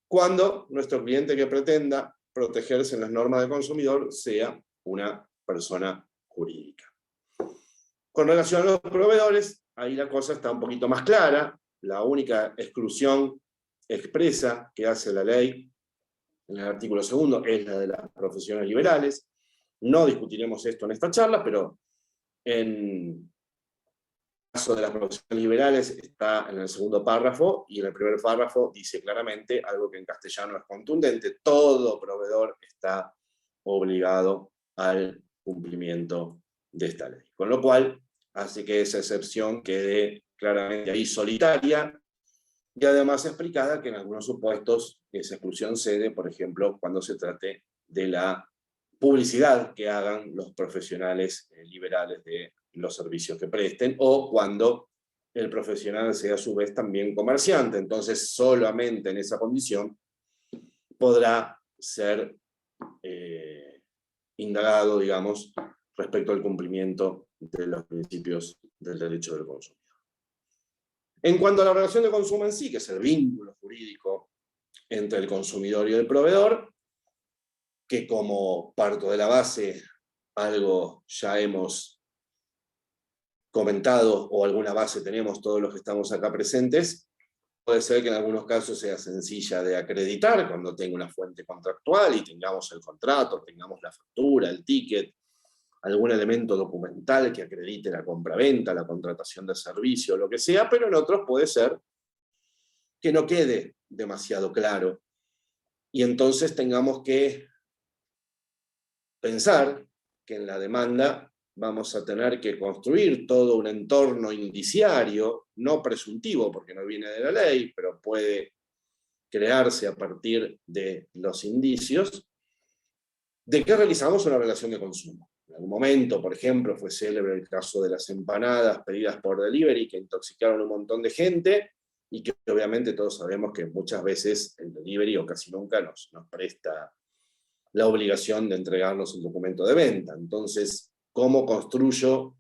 cuando nuestro cliente que pretenda protegerse en las normas del consumidor sea una persona jurídica. Con relación a los proveedores, ahí la cosa está un poquito más clara. La única exclusión expresa que hace la ley en el artículo 2 es la de las profesiones liberales. No discutiremos esto en esta charla, pero en el caso de las profesiones liberales está en el segundo párrafo, y en el primer párrafo dice claramente algo que en castellano es contundente: todo proveedor está obligado al cumplimiento de esta ley. Con lo cual, hace que esa excepción quede claramente ahí solitaria, y además explicada que en algunos supuestos esa exclusión cede, por ejemplo, cuando se trate de la publicidad que hagan los profesionales liberales de los servicios que presten, o cuando el profesional sea a su vez también comerciante. Entonces, solamente en esa condición podrá ser indagado, digamos, respecto al cumplimiento de los principios del derecho del consumidor. En cuanto a la relación de consumo en sí, que es el vínculo jurídico entre el consumidor y el proveedor, que como parto de la base, algo ya hemos comentado, o alguna base tenemos todos los que estamos acá presentes, puede ser que en algunos casos sea sencilla de acreditar cuando tenga una fuente contractual y tengamos el contrato, tengamos la factura, el ticket, algún elemento documental que acredite la compraventa, la contratación de servicio, lo que sea, pero en otros puede ser que no quede demasiado claro. Y entonces tengamos que pensar que en la demanda vamos a tener que construir todo un entorno indiciario, no presuntivo porque no viene de la ley, pero puede crearse a partir de los indicios, de que realizamos una relación de consumo. En algún momento, por ejemplo, fue célebre el caso de las empanadas pedidas por delivery que intoxicaron a un montón de gente y que obviamente todos sabemos que muchas veces el delivery o casi nunca nos presta la obligación de entregarnos el documento de venta. Entonces, ¿cómo construyo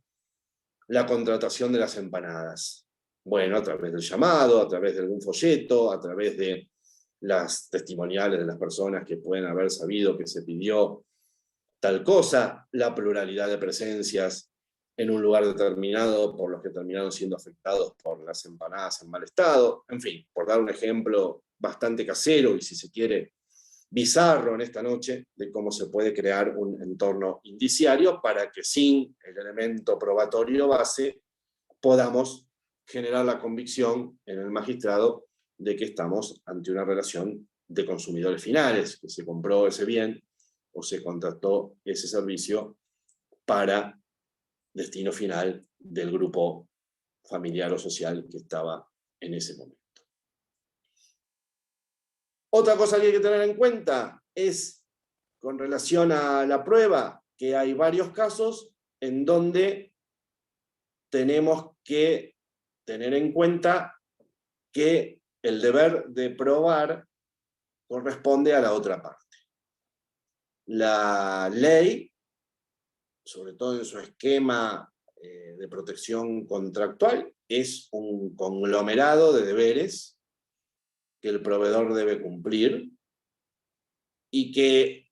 la contratación de las empanadas? Bueno, a través del llamado, a través de algún folleto, a través de las testimoniales de las personas que pueden haber sabido que se pidió tal cosa, la pluralidad de presencias en un lugar determinado por los que terminaron siendo afectados por las empanadas en mal estado, en fin, por dar un ejemplo bastante casero y si se quiere bizarro en esta noche de cómo se puede crear un entorno indiciario para que sin el elemento probatorio base podamos generar la convicción en el magistrado de que estamos ante una relación de consumidores finales, que se compró ese bien o se contrató ese servicio para destino final del grupo familiar o social que estaba en ese momento. Otra cosa que hay que tener en cuenta es, con relación a la prueba, que hay varios casos en donde tenemos que tener en cuenta que el deber de probar corresponde a la otra parte. La ley, sobre todo en su esquema de protección contractual, es un conglomerado de deberes que el proveedor debe cumplir y que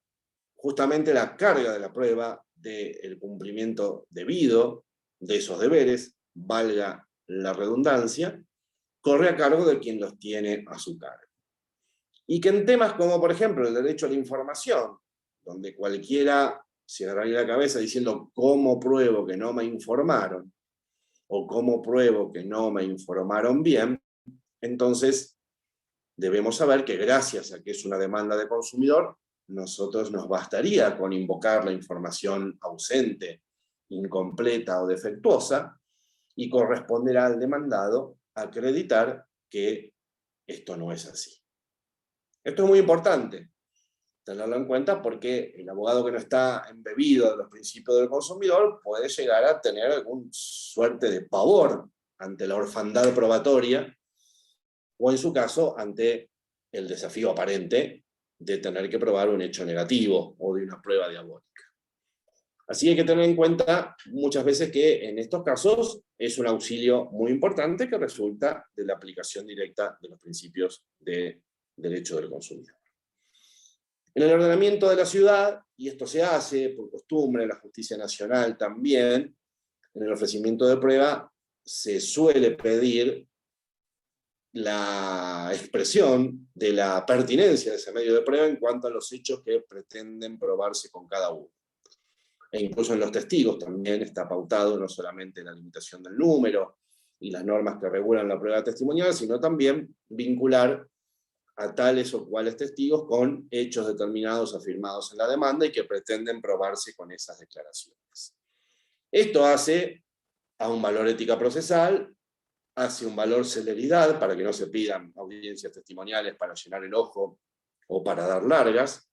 justamente la carga de la prueba del cumplimiento debido de esos deberes, valga la redundancia, corre a cargo de quien los tiene a su cargo. Y que en temas como, por ejemplo, el derecho a la información, donde cualquiera se agarraría la cabeza diciendo ¿cómo pruebo que no me informaron? O ¿cómo pruebo que no me informaron bien? Entonces, debemos saber que gracias a que es una demanda de consumidor, nosotros nos bastaría con invocar la información ausente, incompleta o defectuosa, y corresponderá al demandado acreditar que esto no es así. Esto es muy importante tenerlo en cuenta porque el abogado que no está embebido de los principios del consumidor puede llegar a tener alguna suerte de pavor ante la orfandad probatoria o en su caso ante el desafío aparente de tener que probar un hecho negativo o de una prueba diabólica. Así hay que tener en cuenta muchas veces que en estos casos es un auxilio muy importante que resulta de la aplicación directa de los principios de derecho del consumidor. En el ordenamiento de la ciudad, y esto se hace por costumbre en la justicia nacional también, en el ofrecimiento de prueba se suele pedir la expresión de la pertinencia de ese medio de prueba en cuanto a los hechos que pretenden probarse con cada uno. E incluso en los testigos también está pautado no solamente la limitación del número y las normas que regulan la prueba testimonial, sino también vincular a tales o cuales testigos con hechos determinados afirmados en la demanda y que pretenden probarse con esas declaraciones. Esto hace a un valor ética procesal, hace un valor celeridad para que no se pidan audiencias testimoniales para llenar el ojo o para dar largas,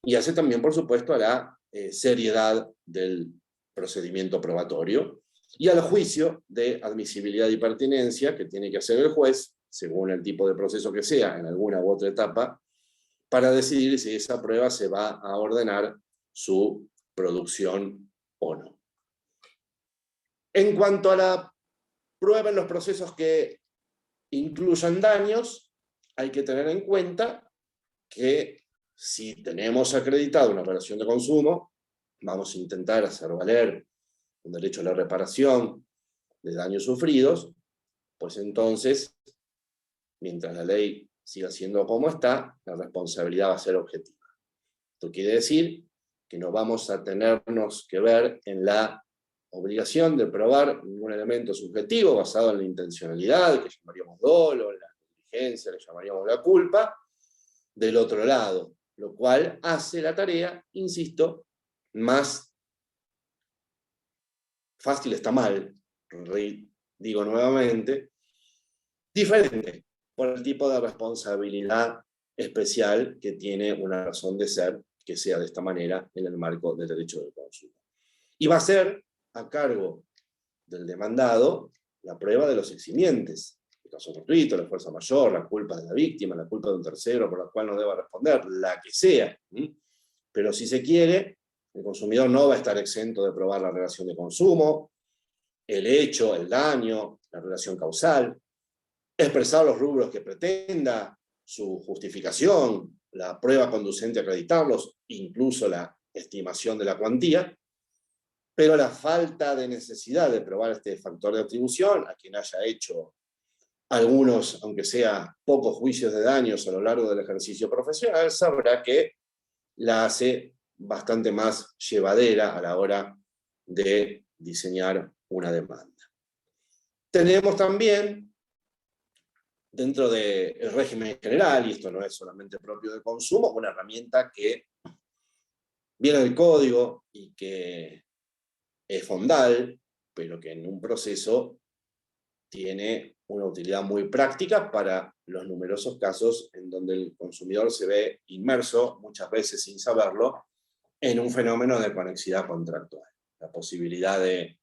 y hace también, por supuesto, a la seriedad del procedimiento probatorio y al juicio de admisibilidad y pertinencia que tiene que hacer el juez, según el tipo de proceso que sea, en alguna u otra etapa, para decidir si esa prueba se va a ordenar su producción o no. En cuanto a la prueba en los procesos que incluyan daños, hay que tener en cuenta que si tenemos acreditado una relación de consumo, vamos a intentar hacer valer un derecho a la reparación de daños sufridos, pues entonces mientras la ley siga siendo como está, la responsabilidad va a ser objetiva. Esto quiere decir que no vamos a tenernos que ver en la obligación de probar ningún elemento subjetivo basado en la intencionalidad, que llamaríamos dolo, en la negligencia, que llamaríamos la culpa, del otro lado, lo cual hace la tarea, insisto, más fácil, está mal, digo nuevamente, diferente por el tipo de responsabilidad especial que tiene una razón de ser que sea de esta manera en el marco del derecho del consumo. Y va a ser a cargo del demandado la prueba de los eximientes, el caso fortuito, la fuerza mayor, la culpa de la víctima, la culpa de un tercero por la cual no deba responder, la que sea. Pero si se quiere, el consumidor no va a estar exento de probar la relación de consumo, el hecho, el daño, la relación causal, expresar los rubros que pretenda, su justificación, la prueba conducente a acreditarlos, incluso la estimación de la cuantía, pero la falta de necesidad de probar este factor de atribución, a quien haya hecho algunos, aunque sea pocos juicios de daños a lo largo del ejercicio profesional, sabrá que la hace bastante más llevadera a la hora de diseñar una demanda. Tenemos también, dentro del régimen general, y esto no es solamente propio de consumo, una herramienta que viene del código y que es fondal, pero que en un proceso tiene una utilidad muy práctica para los numerosos casos en donde el consumidor se ve inmerso, muchas veces sin saberlo, en un fenómeno de conexidad contractual. La posibilidad de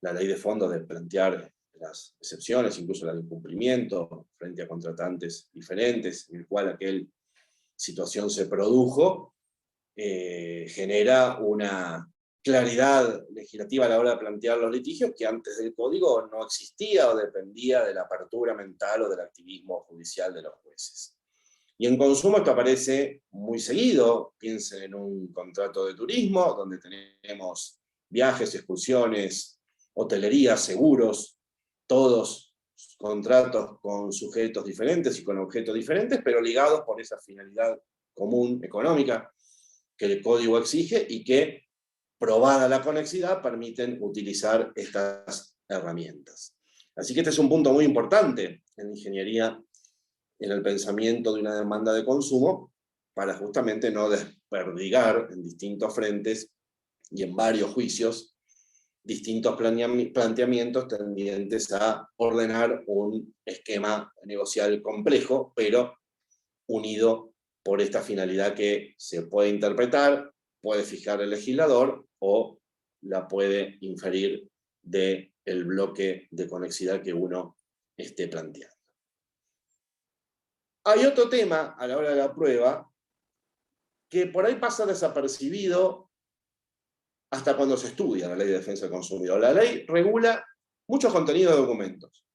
la ley de fondo de plantear las excepciones, incluso el incumplimiento, frente a contratantes diferentes, en el cual aquella situación se produjo, genera una claridad legislativa a la hora de plantear los litigios que antes del código no existía o dependía de la apertura mental o del activismo judicial de los jueces. Y en consumo esto aparece muy seguido. Piensen en un contrato de turismo, donde tenemos viajes, excursiones, hotelería, seguros, todos contratos con sujetos diferentes y con objetos diferentes, pero ligados por esa finalidad común económica que el código exige y que, probada la conexidad, permiten utilizar estas herramientas. Así que este es un punto muy importante en la ingeniería, en el pensamiento de una demanda de consumo, para justamente no desperdigar en distintos frentes y en varios juicios distintos planteamientos tendientes a ordenar un esquema negocial complejo, pero unido por esta finalidad que se puede interpretar, puede fijar el legislador o la puede inferir del bloque de conexidad que uno esté planteando. Hay otro tema a la hora de la prueba que por ahí pasa desapercibido hasta cuando se estudia la Ley de Defensa del Consumidor. La ley regula muchos contenidos de documentos.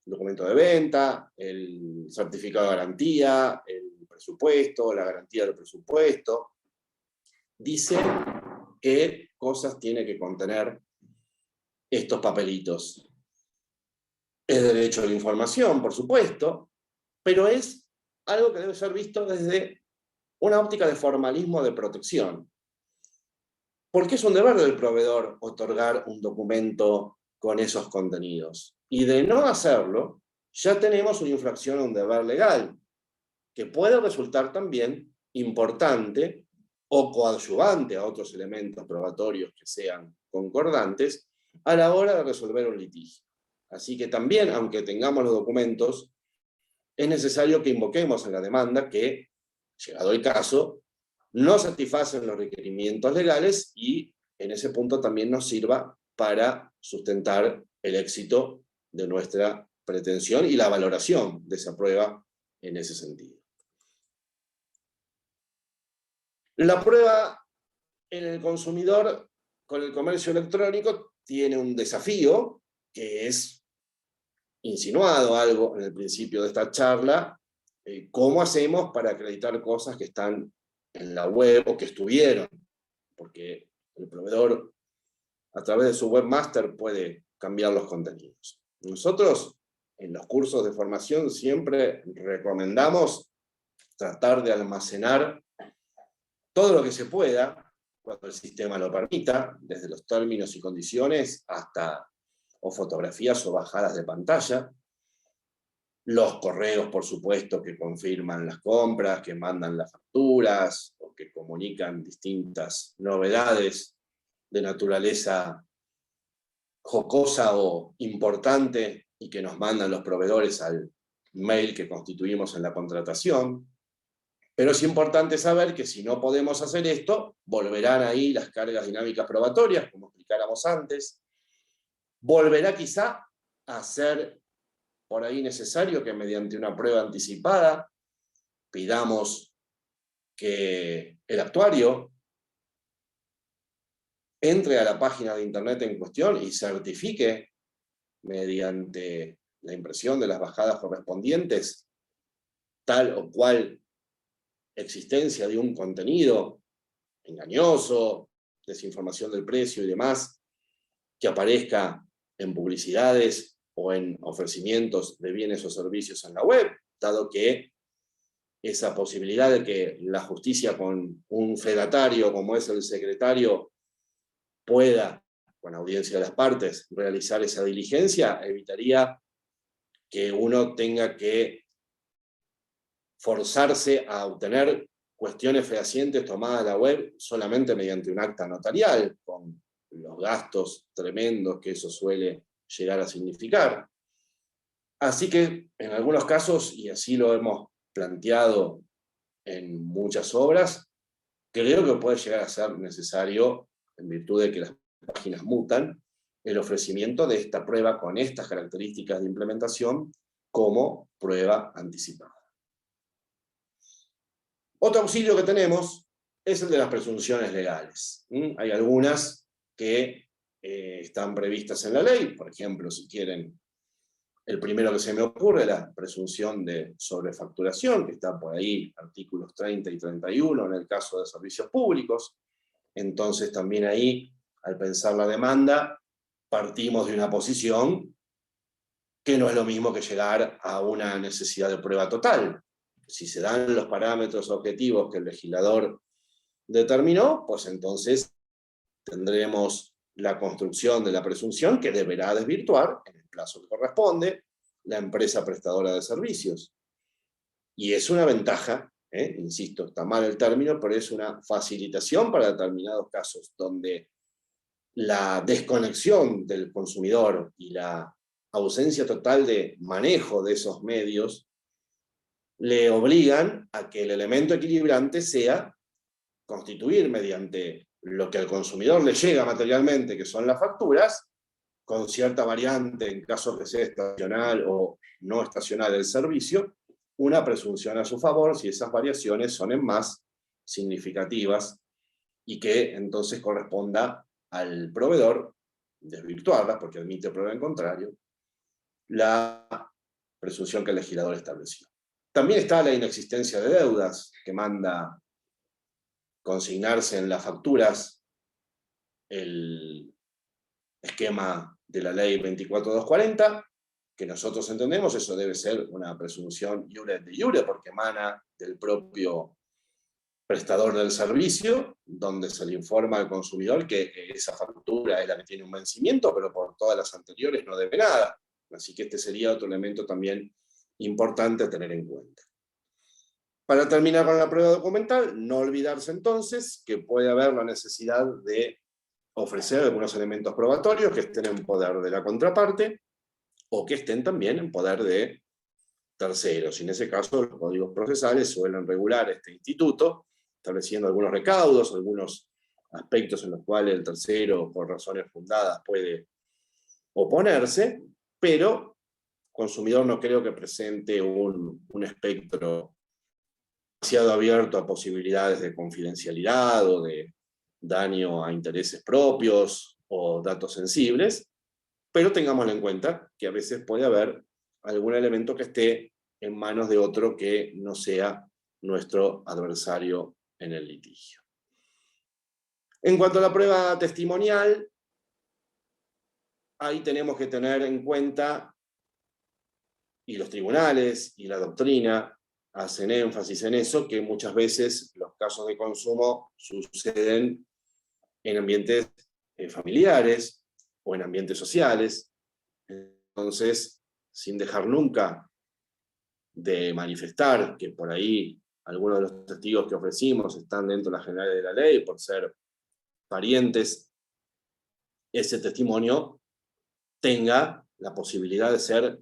El documento de venta, el certificado de garantía, el presupuesto, la garantía del presupuesto. Dice qué cosas tiene que contener estos papelitos. Es derecho a la información, por supuesto, pero es algo que debe ser visto desde una óptica de formalismo de protección. Porque es un deber del proveedor otorgar un documento con esos contenidos. Y de no hacerlo, ya tenemos una infracción a un deber legal, que puede resultar también importante o coadyuvante a otros elementos probatorios que sean concordantes a la hora de resolver un litigio. Así que también, aunque tengamos los documentos, es necesario que invoquemos en la demanda que, llegado el caso, no satisfacen los requerimientos legales y en ese punto también nos sirva para sustentar el éxito de nuestra pretensión y la valoración de esa prueba en ese sentido. La prueba en el consumidor con el comercio electrónico tiene un desafío que es insinuado algo en el principio de esta charla. ¿Cómo hacemos para acreditar cosas que están en la web o que estuvieron? Porque el proveedor, a través de su webmaster, puede cambiar los contenidos. Nosotros, en los cursos de formación siempre recomendamos tratar de almacenar todo lo que se pueda, cuando el sistema lo permita, desde los términos y condiciones hasta o fotografías o bajadas de pantalla, los correos, por supuesto, que confirman las compras, que mandan las facturas, o que comunican distintas novedades de naturaleza jocosa o importante, y que nos mandan los proveedores al mail que constituimos en la contratación. Pero es importante saber que si no podemos hacer esto, volverán ahí las cargas dinámicas probatorias, como explicáramos antes. Volverá quizá a ser por ahí necesario que mediante una prueba anticipada pidamos que el actuario entre a la página de internet en cuestión y certifique mediante la impresión de las bajadas correspondientes tal o cual existencia de un contenido engañoso, desinformación del precio y demás, que aparezca en publicidades o en ofrecimientos de bienes o servicios en la web, dado que esa posibilidad de que la justicia con un fedatario como es el secretario pueda, con audiencia de las partes, realizar esa diligencia, evitaría que uno tenga que forzarse a obtener cuestiones fehacientes tomadas de la web solamente mediante un acta notarial, con los gastos tremendos que eso suele llegar a significar. Así que en algunos casos, y así lo hemos planteado en muchas obras, creo que puede llegar a ser necesario, en virtud de que las páginas mutan, el ofrecimiento de esta prueba con estas características de implementación como prueba anticipada. Otro auxilio que tenemos es el de las presunciones legales. Hay algunas que están previstas en la ley, por ejemplo, si quieren, el primero que se me ocurre, la presunción de sobrefacturación, que está por ahí, artículos 30 y 31 en el caso de servicios públicos. Entonces también ahí, al pensar la demanda, partimos de una posición que no es lo mismo que llegar a una necesidad de prueba total. Si se dan los parámetros objetivos que el legislador determinó, pues entonces tendremos la construcción de la presunción que deberá desvirtuar, en el plazo que corresponde, la empresa prestadora de servicios. Y es una ventaja, insisto, está mal el término, pero es una facilitación para determinados casos donde la desconexión del consumidor y la ausencia total de manejo de esos medios le obligan a que el elemento equilibrante sea constituir mediante lo que al consumidor le llega materialmente, que son las facturas, con cierta variante en caso que sea estacional o no estacional el servicio, una presunción a su favor si esas variaciones son en más significativas y que entonces corresponda al proveedor desvirtuarlas, porque admite prueba en contrario, la presunción que el legislador estableció. También está la inexistencia de deudas, que manda consignarse en las facturas el esquema de la ley 24240, que nosotros entendemos eso debe ser una presunción iure de iure, porque emana del propio prestador del servicio, donde se le informa al consumidor que esa factura es la que tiene un vencimiento, pero por todas las anteriores no debe nada. Así que este sería otro elemento también importante a tener en cuenta. Para terminar con la prueba documental, no olvidarse entonces que puede haber la necesidad de ofrecer algunos elementos probatorios que estén en poder de la contraparte o que estén también en poder de terceros. Y en ese caso, los códigos procesales suelen regular este instituto, estableciendo algunos recaudos, algunos aspectos en los cuales el tercero, por razones fundadas, puede oponerse, pero el consumidor no creo que presente un espectro demasiado abierto a posibilidades de confidencialidad o de daño a intereses propios o datos sensibles, pero tengámoslo en cuenta que a veces puede haber algún elemento que esté en manos de otro que no sea nuestro adversario en el litigio. En cuanto a la prueba testimonial, ahí tenemos que tener en cuenta y los tribunales y la doctrina hacen énfasis en eso, que muchas veces los casos de consumo suceden en ambientes familiares o en ambientes sociales. Entonces, sin dejar nunca de manifestar que por ahí algunos de los testigos que ofrecimos están dentro de las generales de la ley por ser parientes, ese testimonio tenga la posibilidad de ser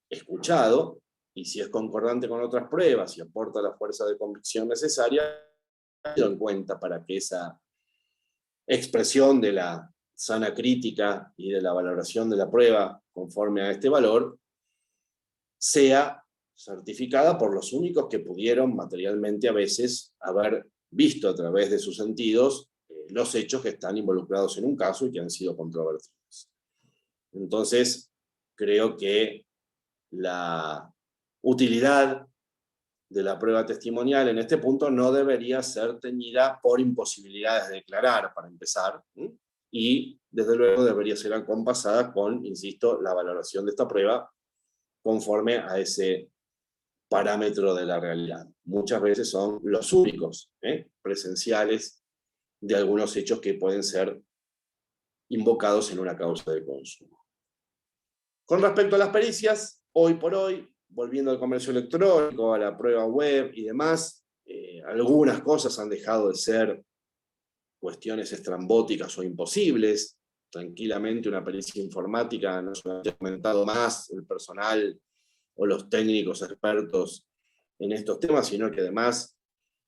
escuchado, y si es concordante con otras pruebas y aporta la fuerza de convicción necesaria, tenido en cuenta para que esa expresión de la sana crítica y de la valoración de la prueba conforme a este valor sea certificada por los únicos que pudieron materialmente a veces haber visto a través de sus sentidos los hechos que están involucrados en un caso y que han sido controvertidos. Entonces, creo que la utilidad de la prueba testimonial en este punto no debería ser teñida por imposibilidades de declarar, para empezar, y desde luego debería ser acompasada con, insisto, la valoración de esta prueba conforme a ese parámetro de la realidad. Muchas veces son los únicos presenciales de algunos hechos que pueden ser invocados en una causa de consumo. Con respecto a las pericias, hoy por hoy, volviendo al comercio electrónico, a la prueba web y demás, algunas cosas han dejado de ser cuestiones estrambóticas o imposibles. Tranquilamente una pericia informática no se ha aumentado más el personal o los técnicos expertos en estos temas, sino que además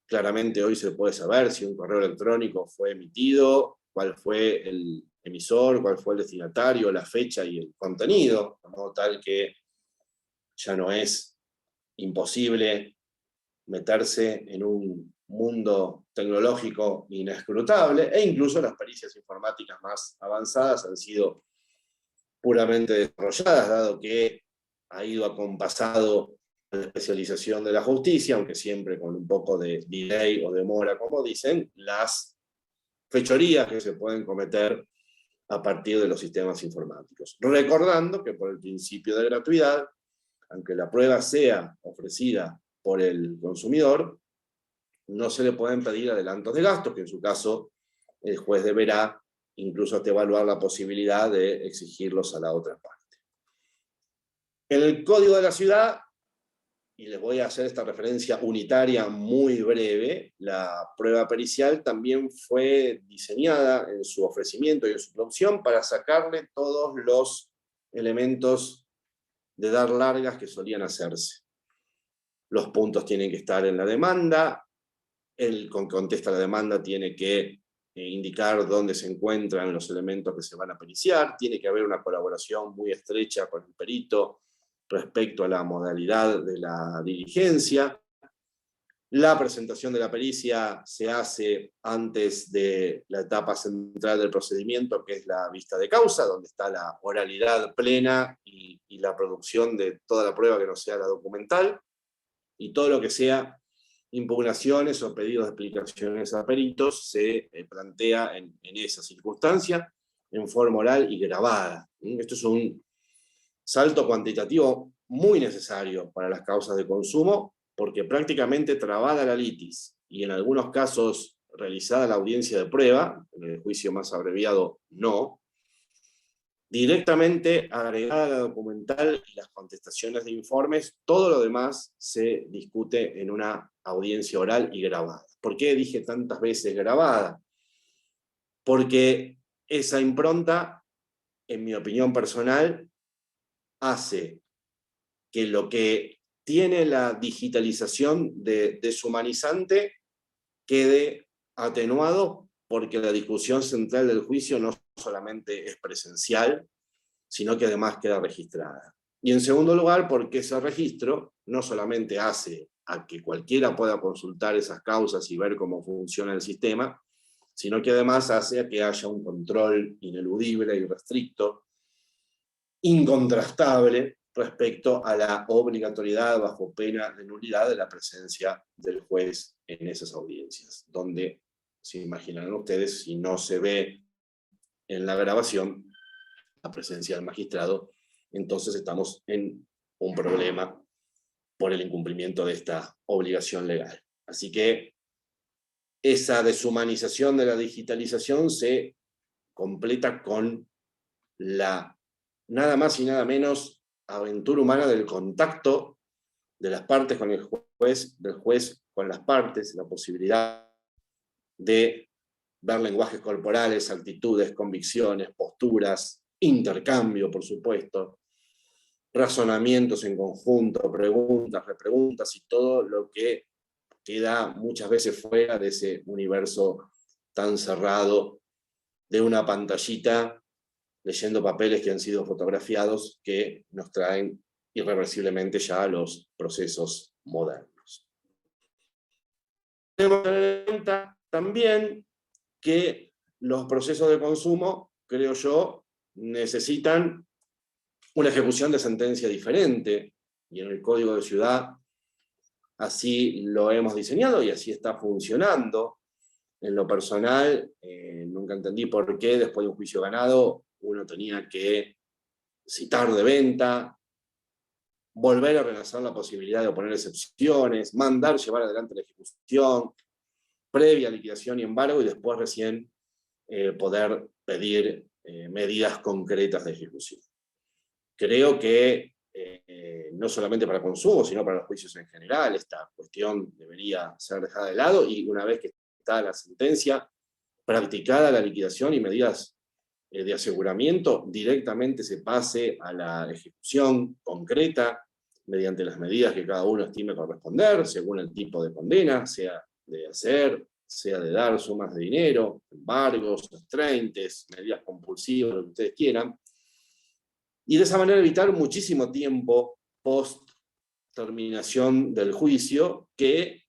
claramente hoy se puede saber si un correo electrónico fue emitido, cuál fue el emisor, cuál fue el destinatario, la fecha y el contenido, de modo tal que ya no es imposible meterse en un mundo tecnológico inescrutable, e incluso las pericias informáticas más avanzadas han sido puramente desarrolladas, dado que ha ido acompasado la especialización de la justicia, aunque siempre con un poco de delay o demora, como dicen, las fechorías que se pueden cometer a partir de los sistemas informáticos. Recordando que por el principio de gratuidad, aunque la prueba sea ofrecida por el consumidor, no se le pueden pedir adelantos de gastos, que en su caso el juez deberá incluso hasta evaluar la posibilidad de exigirlos a la otra parte. En el Código de la Ciudad, y les voy a hacer esta referencia unitaria muy breve, la prueba pericial también fue diseñada en su ofrecimiento y en su producción para sacarle todos los elementos de dar largas que solían hacerse. Los puntos tienen que estar en la demanda, el que contesta la demanda tiene que indicar dónde se encuentran los elementos que se van a periciar, tiene que haber una colaboración muy estrecha con el perito respecto a la modalidad de la diligencia. La presentación de la pericia se hace antes de la etapa central del procedimiento, que es la vista de causa, donde está la oralidad plena y la producción de toda la prueba que no sea la documental, y todo lo que sea impugnaciones o pedidos de explicaciones a peritos se plantea en esa circunstancia, en forma oral y grabada. Esto es un salto cuantitativo muy necesario para las causas de consumo, porque prácticamente trabada la litis, y en algunos casos realizada la audiencia de prueba, en el juicio más abreviado no, directamente agregada a la documental y las contestaciones de informes, todo lo demás se discute en una audiencia oral y grabada. ¿Por qué dije tantas veces grabada? Porque esa impronta, en mi opinión personal, hace que lo que tiene la digitalización deshumanizante quede atenuado, porque la discusión central del juicio no solamente es presencial, sino que además queda registrada. Y en segundo lugar, porque ese registro no solamente hace a que cualquiera pueda consultar esas causas y ver cómo funciona el sistema, sino que además hace a que haya un control ineludible y restricto, incontrastable, respecto a la obligatoriedad bajo pena de nulidad de la presencia del juez en esas audiencias, donde, se imaginarán ustedes, si no se ve en la grabación la presencia del magistrado, entonces estamos en un problema por el incumplimiento de esta obligación legal. Así que esa deshumanización de la digitalización se completa con la nada más y nada menos aventura humana del contacto de las partes con el juez, del juez con las partes, la posibilidad de ver lenguajes corporales, actitudes, convicciones, posturas, intercambio, por supuesto, razonamientos en conjunto, preguntas, repreguntas y todo lo que queda muchas veces fuera de ese universo tan cerrado de una pantallita leyendo papeles que han sido fotografiados que nos traen irreversiblemente ya a los procesos modernos. Tenemos que tener en cuenta también que los procesos de consumo, creo yo, necesitan una ejecución de sentencia diferente, y en el Código de Ciudad así lo hemos diseñado y así está funcionando. En lo personal, nunca entendí por qué después de un juicio ganado uno tenía que citar de venta, volver a renacer la posibilidad de oponer excepciones, mandar llevar adelante la ejecución, previa liquidación y embargo, y después recién poder pedir medidas concretas de ejecución. Creo que no solamente para consumo, sino para los juicios en general, esta cuestión debería ser dejada de lado, y una vez que está la sentencia, practicada la liquidación y medidas de aseguramiento, directamente se pase a la ejecución concreta, mediante las medidas que cada uno estime corresponder, según el tipo de condena, sea de hacer, sea de dar sumas de dinero, embargos, restraintes, medidas compulsivas, lo que ustedes quieran, y de esa manera evitar muchísimo tiempo post terminación del juicio, que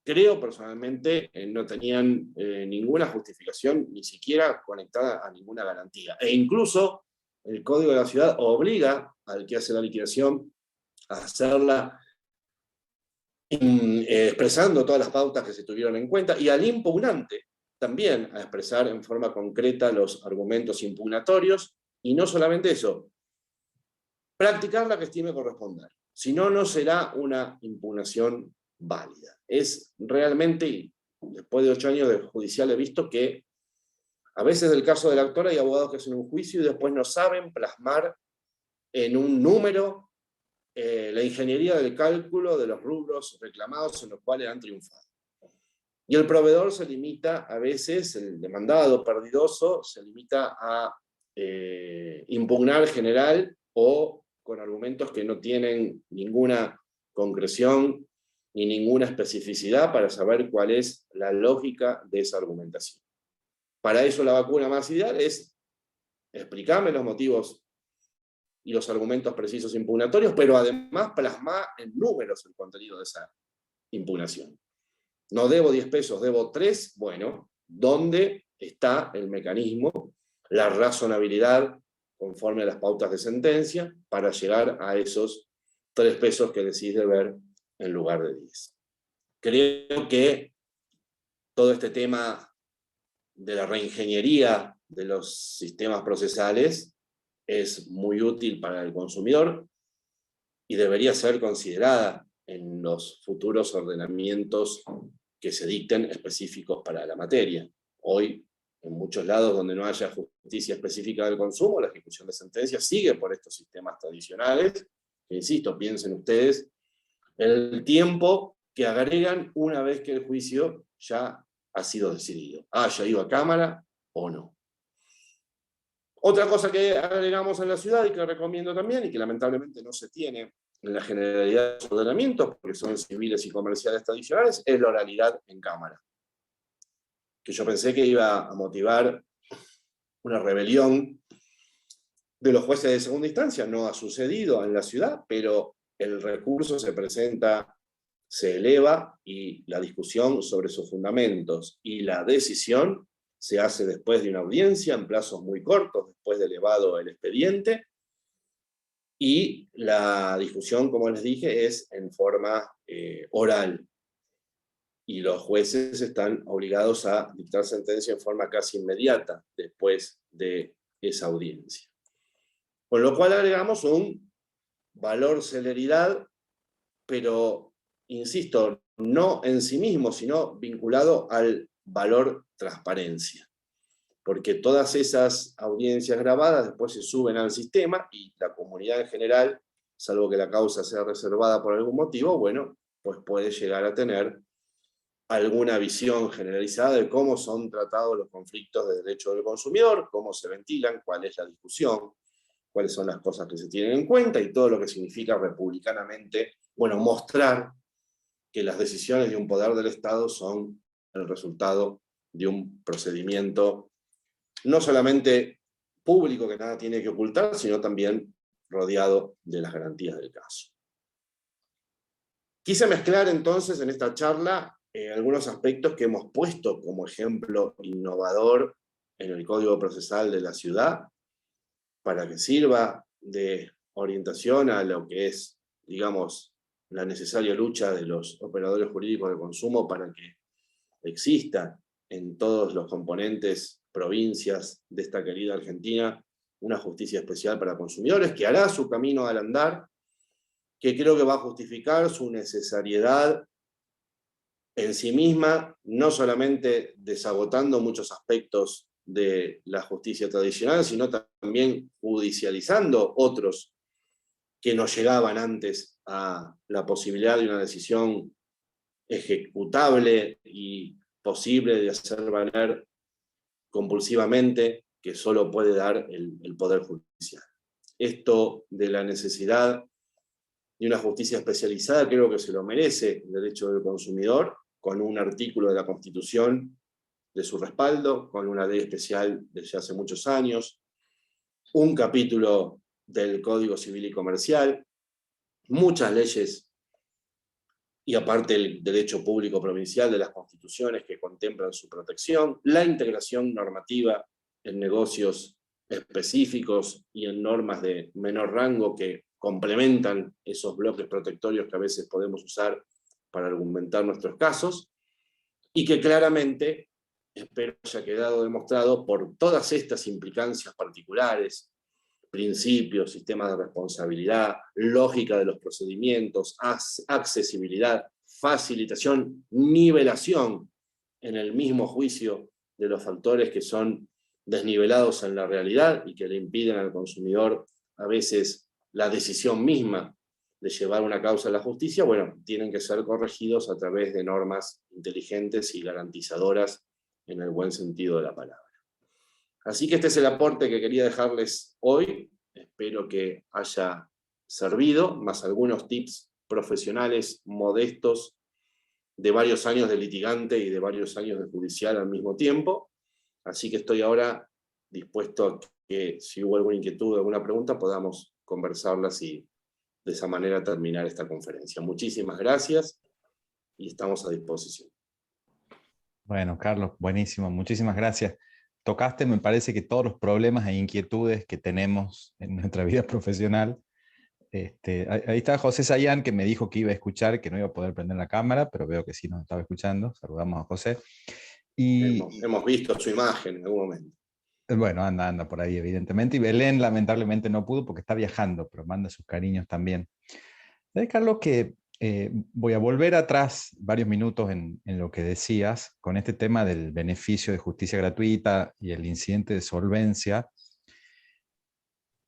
creo personalmente no tenían ninguna justificación, ni siquiera conectada a ninguna garantía. E incluso el Código de la Ciudad obliga al que hace la liquidación a hacerla expresando todas las pautas que se tuvieron en cuenta, y al impugnante también a expresar en forma concreta los argumentos impugnatorios, y no solamente eso, practicar la que estime corresponder. Si no, no será una impugnación válida. Es realmente, después de 8 años de judicial, he visto que a veces del caso del actor hay abogados que hacen un juicio y después no saben plasmar en un número la ingeniería del cálculo de los rubros reclamados en los cuales han triunfado. Y el proveedor se limita, a veces, el demandado perdidoso, se limita a impugnar general o con argumentos que no tienen ninguna concreción ni ninguna especificidad para saber cuál es la lógica de esa argumentación. Para eso la vacuna más ideal es explicarme los motivos y los argumentos precisos impugnatorios, pero además plasmar en números el contenido de esa impugnación. No debo 10 pesos, debo 3, bueno, ¿dónde está el mecanismo, la razonabilidad conforme a las pautas de sentencia para llegar a esos 3 pesos que decís deber en lugar de 10? Creo que todo este tema de la reingeniería de los sistemas procesales es muy útil para el consumidor y debería ser considerada en los futuros ordenamientos que se dicten específicos para la materia. Hoy, en muchos lados donde no haya justicia específica del consumo, la ejecución de sentencias sigue por estos sistemas tradicionales, que, insisto, piensen ustedes el tiempo que agregan una vez que el juicio ya ha sido decidido, haya ido a cámara o no. Otra cosa que agregamos en la ciudad y que recomiendo también, y que lamentablemente no se tiene en la generalidad de los ordenamientos, porque son civiles y comerciales tradicionales, es la oralidad en cámara. Que yo pensé que iba a motivar una rebelión de los jueces de segunda instancia. No ha sucedido en la ciudad, pero el recurso se presenta, se eleva, y la discusión sobre sus fundamentos y la decisión se hace después de una audiencia en plazos muy cortos, después de elevado el expediente, y la discusión, como les dije, es en forma oral. Y los jueces están obligados a dictar sentencia en forma casi inmediata después de esa audiencia. Con lo cual agregamos un valor celeridad, pero, insisto, no en sí mismo, sino vinculado al valor transparencia. Porque todas esas audiencias grabadas después se suben al sistema y la comunidad en general, salvo que la causa sea reservada por algún motivo, bueno, pues puede llegar a tener alguna visión generalizada de cómo son tratados los conflictos de derecho del consumidor, cómo se ventilan, cuál es la discusión, cuáles son las cosas que se tienen en cuenta y todo lo que significa republicanamente, bueno, mostrar que las decisiones de un poder del Estado son el resultado de un procedimiento no solamente público que nada tiene que ocultar, sino también rodeado de las garantías del caso. Quise mezclar entonces en esta charla algunos aspectos que hemos puesto como ejemplo innovador en el Código Procesal de la ciudad, para que sirva de orientación a lo que es, digamos, la necesaria lucha de los operadores jurídicos de consumo para que exista en todos los componentes, provincias de esta querida Argentina, una justicia especial para consumidores que hará su camino al andar, que creo que va a justificar su necesariedad en sí misma, no solamente desagotando muchos aspectos de la justicia tradicional, sino también judicializando otros que no llegaban antes a la posibilidad de una decisión ejecutable y posible de hacer valer compulsivamente, que solo puede dar el Poder Judicial. Esto de la necesidad de una justicia especializada creo que se lo merece el derecho del consumidor, con un artículo de la Constitución de su respaldo, con una ley especial desde hace muchos años, un capítulo del Código Civil y Comercial, muchas leyes, y aparte el derecho público provincial de las constituciones que contemplan su protección, la integración normativa en negocios específicos y en normas de menor rango que complementan esos bloques protectorios que a veces podemos usar para argumentar nuestros casos, y que claramente, espero haya quedado demostrado por todas estas implicancias particulares, principios, sistemas de responsabilidad, lógica de los procedimientos, accesibilidad, facilitación, nivelación en el mismo juicio de los factores que son desnivelados en la realidad y que le impiden al consumidor a veces la decisión misma de llevar una causa a la justicia, bueno, tienen que ser corregidos a través de normas inteligentes y garantizadoras en el buen sentido de la palabra. Así que este es el aporte que quería dejarles hoy. Espero que haya servido, más algunos tips profesionales modestos de varios años de litigante y de varios años de judicial al mismo tiempo. Así que estoy ahora dispuesto a que, si hubo alguna inquietud o alguna pregunta, podamos conversarlas y de esa manera terminar esta conferencia. Muchísimas gracias y estamos a disposición. Bueno, Carlos, buenísimo, muchísimas gracias. Tocaste, me parece, que todos los problemas e inquietudes que tenemos en nuestra vida profesional. Ahí está José Sayán, que me dijo que iba a escuchar, que no iba a poder prender la cámara, pero veo que sí nos estaba escuchando. Saludamos a José. Y hemos visto su imagen en algún momento. Bueno, anda por ahí, evidentemente. Y Belén lamentablemente no pudo porque está viajando, pero manda sus cariños también. ¿Sabes, Carlos, que voy a volver atrás varios minutos en lo que decías, con este tema del beneficio de justicia gratuita y el incidente de solvencia?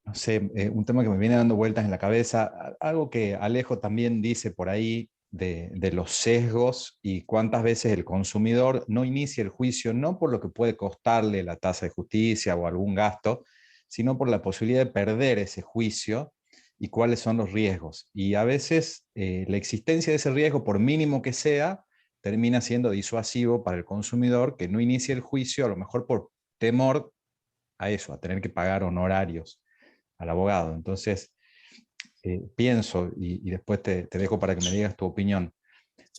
No sé, un tema que me viene dando vueltas en la cabeza, algo que Alejo también dice por ahí de los sesgos y cuántas veces el consumidor no inicia el juicio no por lo que puede costarle la tasa de justicia o algún gasto, sino por la posibilidad de perder ese juicio y cuáles son los riesgos. Y a veces la existencia de ese riesgo, por mínimo que sea, termina siendo disuasivo para el consumidor que no inicie el juicio, a lo mejor por temor a eso, a tener que pagar honorarios al abogado. Entonces, pienso, y después te dejo para que me digas tu opinión,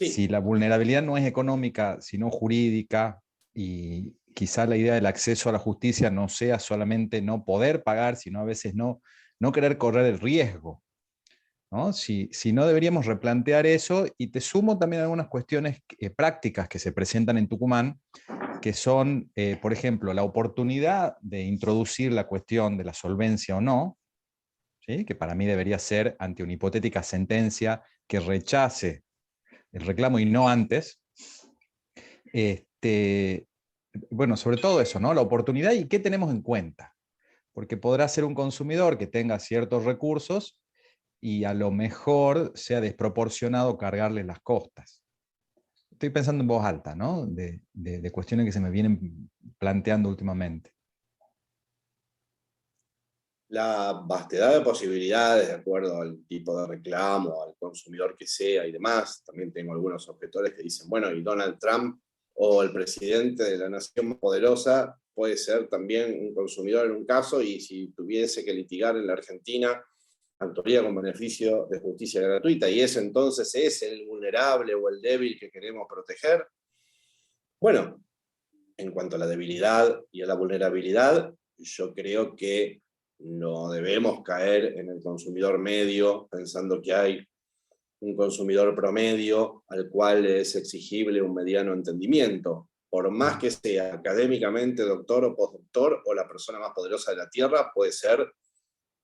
Sí. Si la vulnerabilidad no es económica, sino jurídica, y quizá la idea del acceso a la justicia no sea solamente no poder pagar, sino a veces no querer correr el riesgo, ¿no? Si no, deberíamos replantear eso, y te sumo también algunas cuestiones prácticas que se presentan en Tucumán, que son, por ejemplo, la oportunidad de introducir la cuestión de la solvencia o no, ¿sí? Que para mí debería ser ante una hipotética sentencia que rechace el reclamo y no antes. Bueno, sobre todo eso, ¿no? La oportunidad y qué tenemos en cuenta. Porque podrá ser un consumidor que tenga ciertos recursos y a lo mejor sea desproporcionado cargarle las costas. Estoy pensando en voz alta, ¿no? De cuestiones que se me vienen planteando últimamente. La vastedad de posibilidades, de acuerdo al tipo de reclamo, al consumidor que sea y demás. También tengo algunos objetores que dicen, bueno, y Donald Trump o el presidente de la nación más poderosa puede ser también un consumidor en un caso, y si tuviese que litigar en la Argentina, actuaría con beneficio de justicia gratuita, y ese entonces es el vulnerable o el débil que queremos proteger. Bueno, en cuanto a la debilidad y a la vulnerabilidad, yo creo que no debemos caer en el consumidor medio pensando que hay un consumidor promedio al cual es exigible un mediano entendimiento. Por más que sea académicamente doctor o postdoctor o la persona más poderosa de la Tierra, puede ser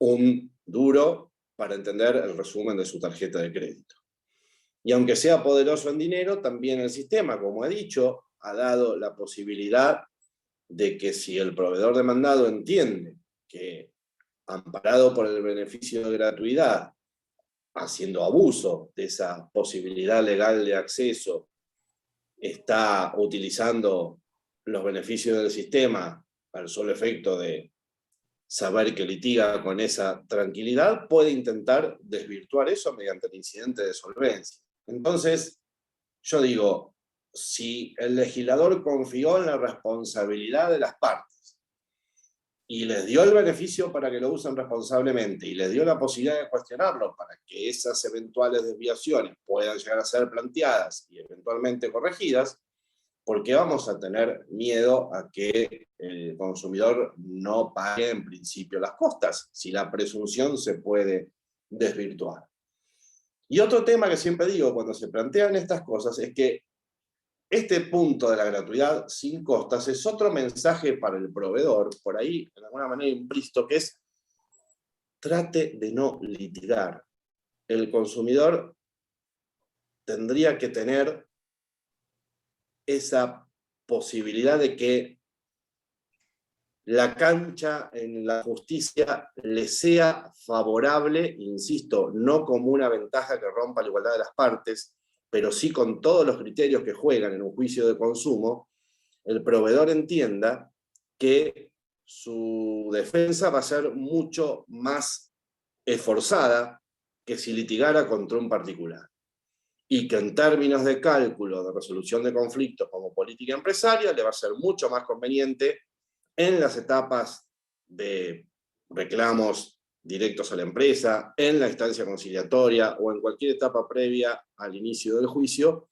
un duro para entender el resumen de su tarjeta de crédito. Y aunque sea poderoso en dinero, también el sistema, como he dicho, ha dado la posibilidad de que si el proveedor demandado entiende que, amparado por el beneficio de gratuidad, haciendo abuso de esa posibilidad legal de acceso, está utilizando los beneficios del sistema al solo efecto de saber que litiga con esa tranquilidad, puede intentar desvirtuar eso mediante el incidente de solvencia. Entonces, yo digo, si el legislador confió en la responsabilidad de las partes y les dio el beneficio para que lo usen responsablemente y les dio la posibilidad de cuestionarlo para que esas eventuales desviaciones puedan llegar a ser planteadas y eventualmente corregidas, ¿por qué vamos a tener miedo a que el consumidor no pague en principio las costas, si la presunción se puede desvirtuar? Y otro tema que siempre digo cuando se plantean estas cosas es que este punto de la gratuidad sin costas es otro mensaje para el proveedor, por ahí, de alguna manera implícito, que es: trate de no litigar. El consumidor tendría que tener esa posibilidad de que la cancha en la justicia le sea favorable, insisto, no como una ventaja que rompa la igualdad de las partes, pero sí con todos los criterios que juegan en un juicio de consumo, el proveedor entienda que su defensa va a ser mucho más esforzada que si litigara contra un particular. Y que en términos de cálculo de resolución de conflictos como política empresaria, le va a ser mucho más conveniente en las etapas de reclamos directos a la empresa, en la instancia conciliatoria o en cualquier etapa previa al inicio del juicio,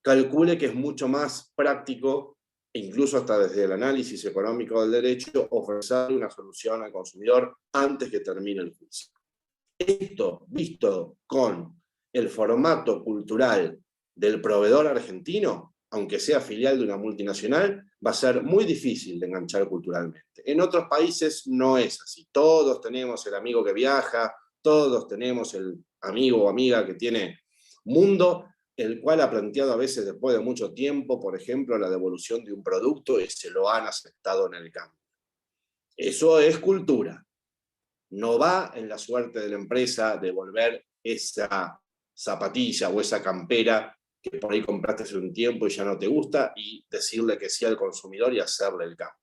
calcule que es mucho más práctico, incluso hasta desde el análisis económico del derecho, ofrecer una solución al consumidor antes que termine el juicio. Esto, visto con el formato cultural del proveedor argentino, aunque sea filial de una multinacional, va a ser muy difícil de enganchar culturalmente. En otros países no es así. Todos tenemos el amigo que viaja, todos tenemos el amigo o amiga que tiene mundo, el cual ha planteado a veces después de mucho tiempo, por ejemplo, la devolución de un producto y se lo han aceptado en el cambio. Eso es cultura. No va en la suerte de la empresa devolver esa zapatilla o esa campera que por ahí compraste hace un tiempo y ya no te gusta, y decirle que sí al consumidor y hacerle el cambio.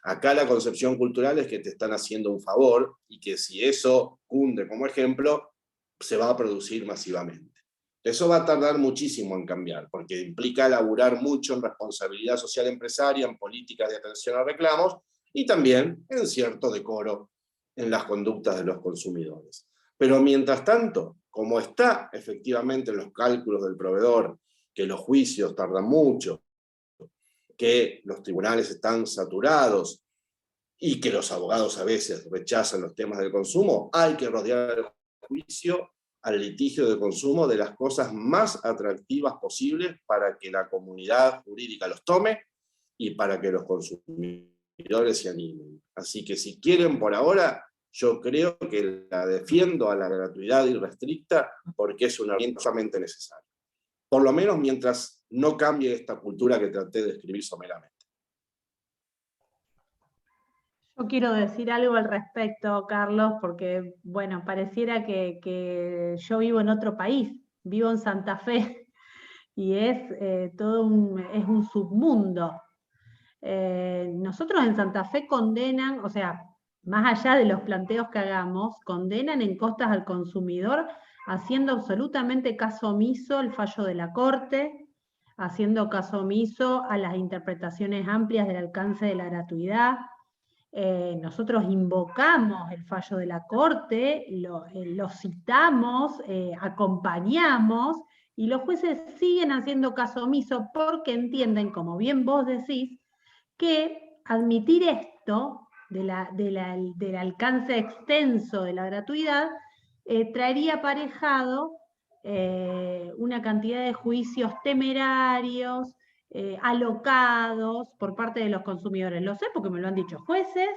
Acá la concepción cultural es que te están haciendo un favor y que si eso cunde como ejemplo, se va a producir masivamente. Eso va a tardar muchísimo en cambiar, porque implica laburar mucho en responsabilidad social empresaria, en políticas de atención a reclamos y también en cierto decoro en las conductas de los consumidores. Pero mientras tanto, como está efectivamente en los cálculos del proveedor, que los juicios tardan mucho, que los tribunales están saturados y que los abogados a veces rechazan los temas del consumo, hay que rodear el juicio al litigio de consumo de las cosas más atractivas posibles para que la comunidad jurídica los tome y para que los consumidores se animen. Así que si quieren por ahora, Yo creo que la defiendo a la gratuidad irrestricta porque es una herramienta sumamente necesaria. Por lo menos mientras no cambie esta cultura que traté de describir someramente. Yo quiero decir algo al respecto, Carlos, porque, bueno, pareciera que yo vivo en otro país, vivo en Santa Fe, y es es un submundo. Nosotros en Santa Fe condenan, o sea, más allá de los planteos que hagamos, condenan en costas al consumidor haciendo absolutamente caso omiso al fallo de la Corte, haciendo caso omiso a las interpretaciones amplias del alcance de la gratuidad. Nosotros invocamos el fallo de la Corte, lo citamos, acompañamos, y los jueces siguen haciendo caso omiso porque entienden, como bien vos decís, que admitir esto del alcance extenso de la gratuidad traería aparejado una cantidad de juicios temerarios, alocados por parte de los consumidores. Lo sé porque me lo han dicho jueces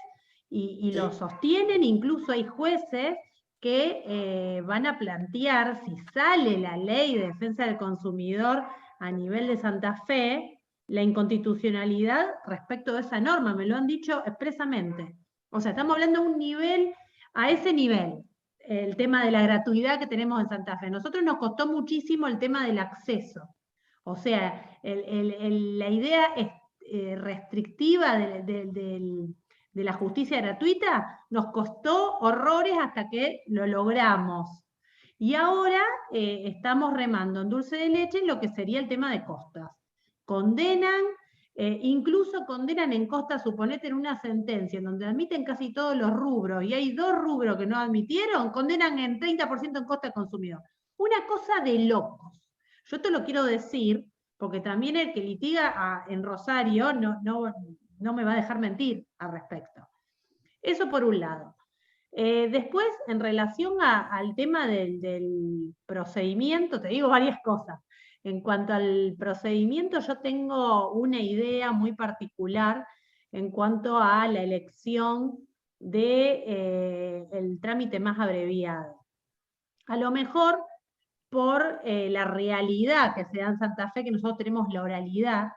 y lo sostienen. Incluso hay jueces que van a plantear, si sale la ley de defensa del consumidor a nivel de Santa Fe, la inconstitucionalidad respecto de esa norma. Me lo han dicho expresamente. O sea, estamos hablando de un nivel, a ese nivel, el tema de la gratuidad que tenemos en Santa Fe. A nosotros nos costó muchísimo el tema del acceso. O sea, la idea restrictiva de la justicia gratuita nos costó horrores hasta que lo logramos. Y ahora estamos remando en dulce de leche en lo que sería el tema de costas. Condenan, incluso condenan en costas, suponete en una sentencia en donde admiten casi todos los rubros, y hay 2 rubros que no admitieron, condenan en 30% en costa al consumidor. Una cosa de locos. Yo te lo quiero decir, porque también el que litiga en Rosario no me va a dejar mentir al respecto. Eso por un lado. Después, en relación al tema del procedimiento, te digo varias cosas. En cuanto al procedimiento, yo tengo una idea muy particular en cuanto a la elección del trámite más abreviado. A lo mejor por la realidad que se da en Santa Fe, que nosotros tenemos la oralidad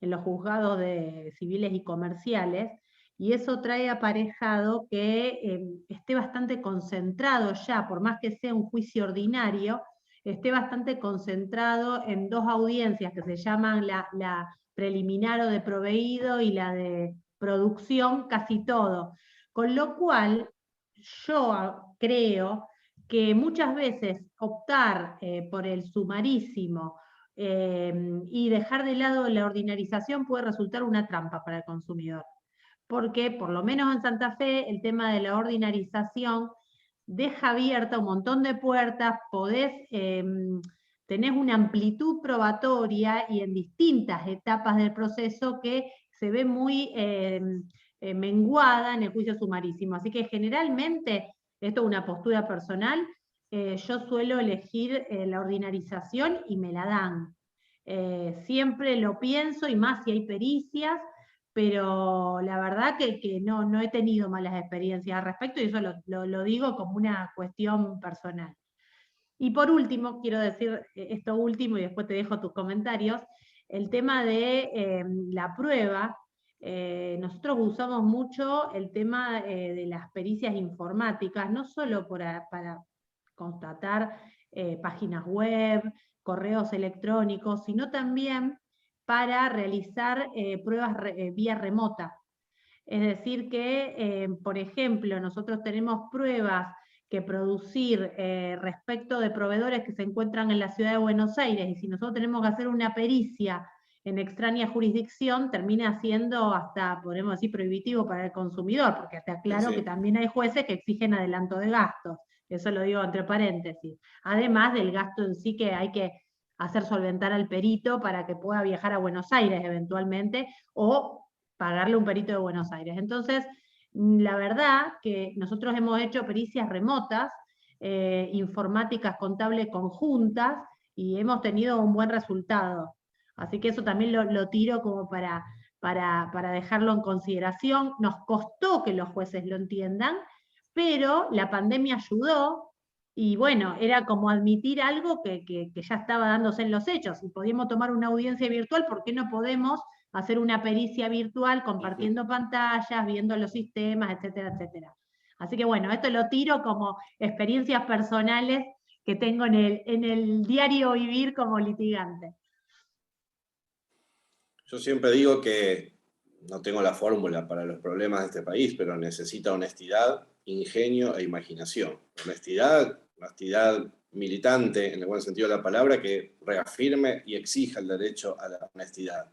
en los juzgados de civiles y comerciales, y eso trae aparejado que esté bastante concentrado ya, por más que sea un juicio ordinario, esté bastante concentrado en 2 audiencias que se llaman la preliminar o de proveído y la de producción, casi todo. Con lo cual, yo creo que muchas veces optar por el sumarísimo y dejar de lado la ordinarización puede resultar una trampa para el consumidor. Porque, por lo menos en Santa Fe, el tema de la ordinarización deja abierta un montón de puertas, tenés una amplitud probatoria y en distintas etapas del proceso que se ve muy menguada en el juicio sumarísimo. Así que generalmente, esto es una postura personal, yo suelo elegir la ordinarización y me la dan. Siempre lo pienso, y más si hay pericias, pero la verdad que no he tenido malas experiencias al respecto, y eso lo digo como una cuestión personal. Y por último, quiero decir esto último y después te dejo tus comentarios, el tema de la prueba. Nosotros usamos mucho el tema de las pericias informáticas, no solo para constatar páginas web, correos electrónicos, sino también para realizar pruebas vía remota. Es decir que, por ejemplo, nosotros tenemos pruebas que producir respecto de proveedores que se encuentran en la ciudad de Buenos Aires, y si nosotros tenemos que hacer una pericia en extraña jurisdicción, termina siendo hasta, podemos decir, prohibitivo para el consumidor, porque está claro que también hay jueces que exigen adelanto de gastos. Eso lo digo entre paréntesis. Además del gasto en sí que hay que hacer solventar al perito para que pueda viajar a Buenos Aires eventualmente, o pagarle un perito de Buenos Aires. Entonces, la verdad que nosotros hemos hecho pericias remotas, informáticas contables conjuntas, y hemos tenido un buen resultado. Así que eso también lo tiro como para dejarlo en consideración. Nos costó que los jueces lo entiendan, pero la pandemia ayudó, y bueno, era como admitir algo que ya estaba dándose en los hechos. Si podíamos tomar una audiencia virtual, ¿por qué no podemos hacer una pericia virtual compartiendo pantallas, viendo los sistemas, etcétera, etcétera? Así que bueno, esto lo tiro como experiencias personales que tengo en el diario vivir como litigante. Yo siempre digo que no tengo la fórmula para los problemas de este país, pero necesita honestidad, ingenio e imaginación. Honestidad militante, en el buen sentido de la palabra, que reafirme y exija el derecho a la honestidad.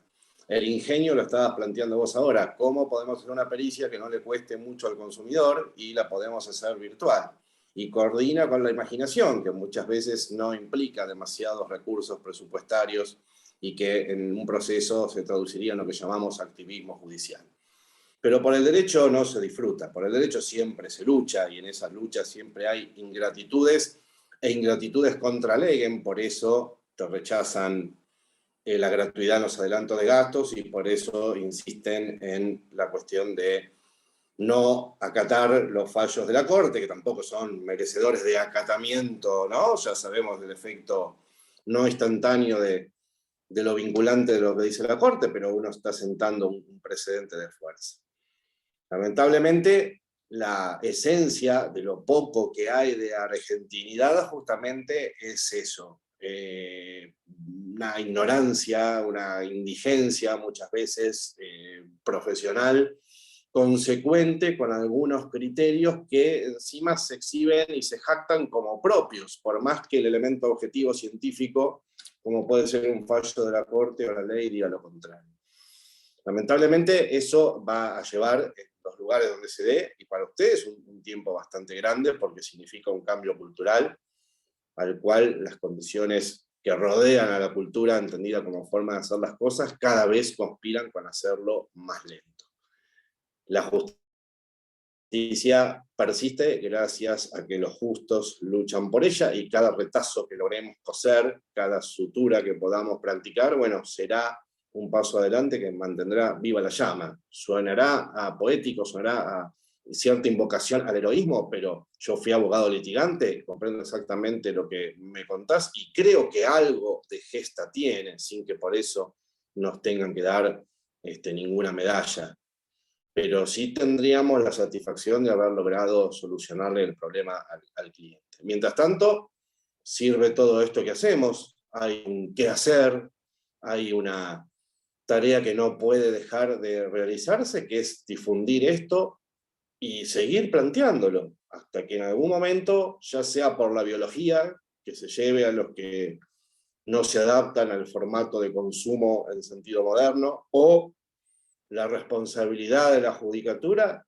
El ingenio lo estabas planteando vos ahora. ¿Cómo podemos hacer una pericia que no le cueste mucho al consumidor y la podemos hacer virtual? Y coordina con la imaginación, que muchas veces no implica demasiados recursos presupuestarios y que en un proceso se traduciría en lo que llamamos activismo judicial. Pero por el derecho no se disfruta, por el derecho siempre se lucha, y en esas luchas siempre hay ingratitudes, e ingratitudes contra ley. Por eso te rechazan la gratuidad en los adelantos de gastos, y por eso insisten en la cuestión de no acatar los fallos de la Corte, que tampoco son merecedores de acatamiento, ¿no? Ya sabemos del efecto no instantáneo de lo vinculante de lo que dice la Corte, pero uno está sentando un precedente de fuerza. Lamentablemente, la esencia de lo poco que hay de argentinidad justamente es eso, una ignorancia, una indigencia muchas veces profesional, consecuente con algunos criterios que encima se exhiben y se jactan como propios, por más que el elemento objetivo científico, como puede ser un fallo de la Corte o la ley, diga lo contrario. Lamentablemente eso va a llevar, en los lugares donde se dé, y para ustedes un tiempo bastante grande, porque significa un cambio cultural, al cual las condiciones que rodean a la cultura, entendida como forma de hacer las cosas, cada vez conspiran con hacerlo más lento. La justicia persiste gracias a que los justos luchan por ella, y cada retazo que logremos coser, cada sutura que podamos practicar, bueno, será un paso adelante que mantendrá viva la llama. Suenará a poético, sonará a cierta invocación al heroísmo, pero yo fui abogado litigante, comprendo exactamente lo que me contás, y creo que algo de gesta tiene, sin que por eso nos tengan que dar ninguna medalla. Pero sí tendríamos la satisfacción de haber logrado solucionarle el problema al cliente. Mientras tanto, sirve todo esto que hacemos, hay un qué hacer, hay una tarea que no puede dejar de realizarse, que es difundir esto y seguir planteándolo, hasta que en algún momento, ya sea por la biología, que se lleve a los que no se adaptan al formato de consumo en sentido moderno, o la responsabilidad de la judicatura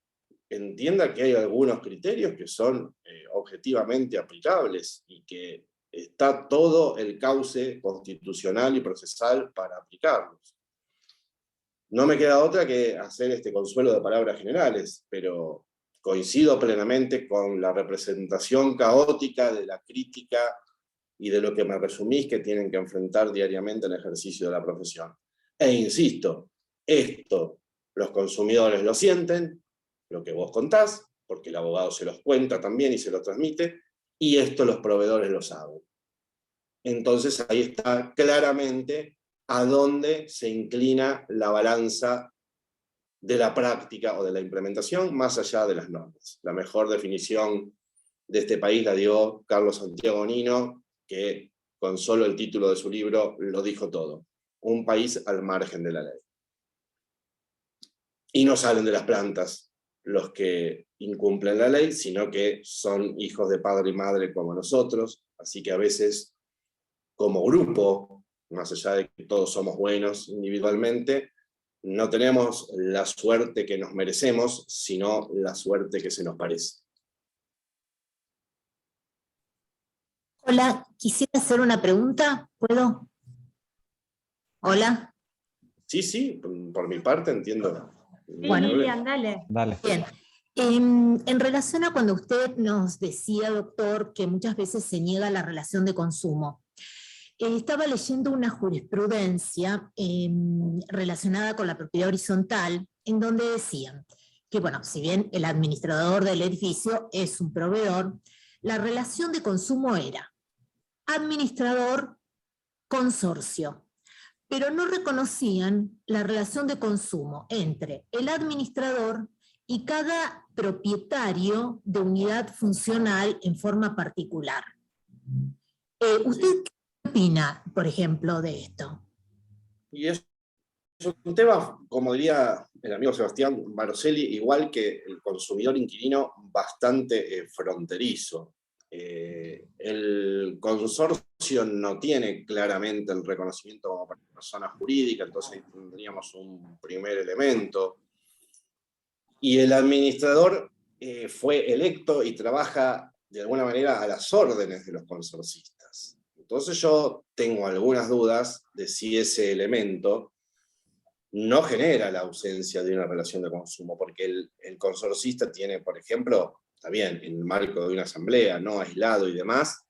entienda que hay algunos criterios que son objetivamente aplicables, y que está todo el cauce constitucional y procesal para aplicarlos. No me queda otra que hacer este consuelo de palabras generales, pero coincido plenamente con la representación caótica de la crítica y de lo que me resumís que tienen que enfrentar diariamente en el ejercicio de la profesión. E insisto, esto los consumidores lo sienten, lo que vos contás, porque el abogado se los cuenta también y se lo transmite, y esto los proveedores lo saben. Entonces ahí está claramente a dónde se inclina la balanza de la práctica o de la implementación, más allá de las normas. La mejor definición de este país la dio Carlos Santiago Nino, que con solo el título de su libro lo dijo todo: un país al margen de la ley. Y no salen de las plantas los que incumplen la ley, sino que son hijos de padre y madre como nosotros, así que a veces, como grupo, más allá de que todos somos buenos individualmente, no tenemos la suerte que nos merecemos, sino la suerte que se nos parece. Hola, quisiera hacer una pregunta, ¿puedo? Hola. Sí, por mi parte entiendo. Sí, bueno, Lilian, dale. Bien. En relación a cuando usted nos decía, doctor, que muchas veces se niega la relación de consumo, estaba leyendo una jurisprudencia relacionada con la propiedad horizontal, en donde decían que, bueno, si bien el administrador del edificio es un proveedor, la relación de consumo era administrador-consorcio, pero no reconocían la relación de consumo entre el administrador y cada propietario de unidad funcional en forma particular. ¿Usted qué opina, por ejemplo, de esto? Y es un tema, como diría el amigo Sebastián Baroselli, igual que el consumidor inquilino, bastante fronterizo. El consorcio no tiene claramente el reconocimiento como persona jurídica, entonces tendríamos un primer elemento. Y el administrador fue electo y trabaja de alguna manera a las órdenes de los consorcistas. Entonces yo tengo algunas dudas de si ese elemento no genera la ausencia de una relación de consumo, porque el consorcista tiene, por ejemplo, está bien, en el marco de una asamblea, no aislado y demás,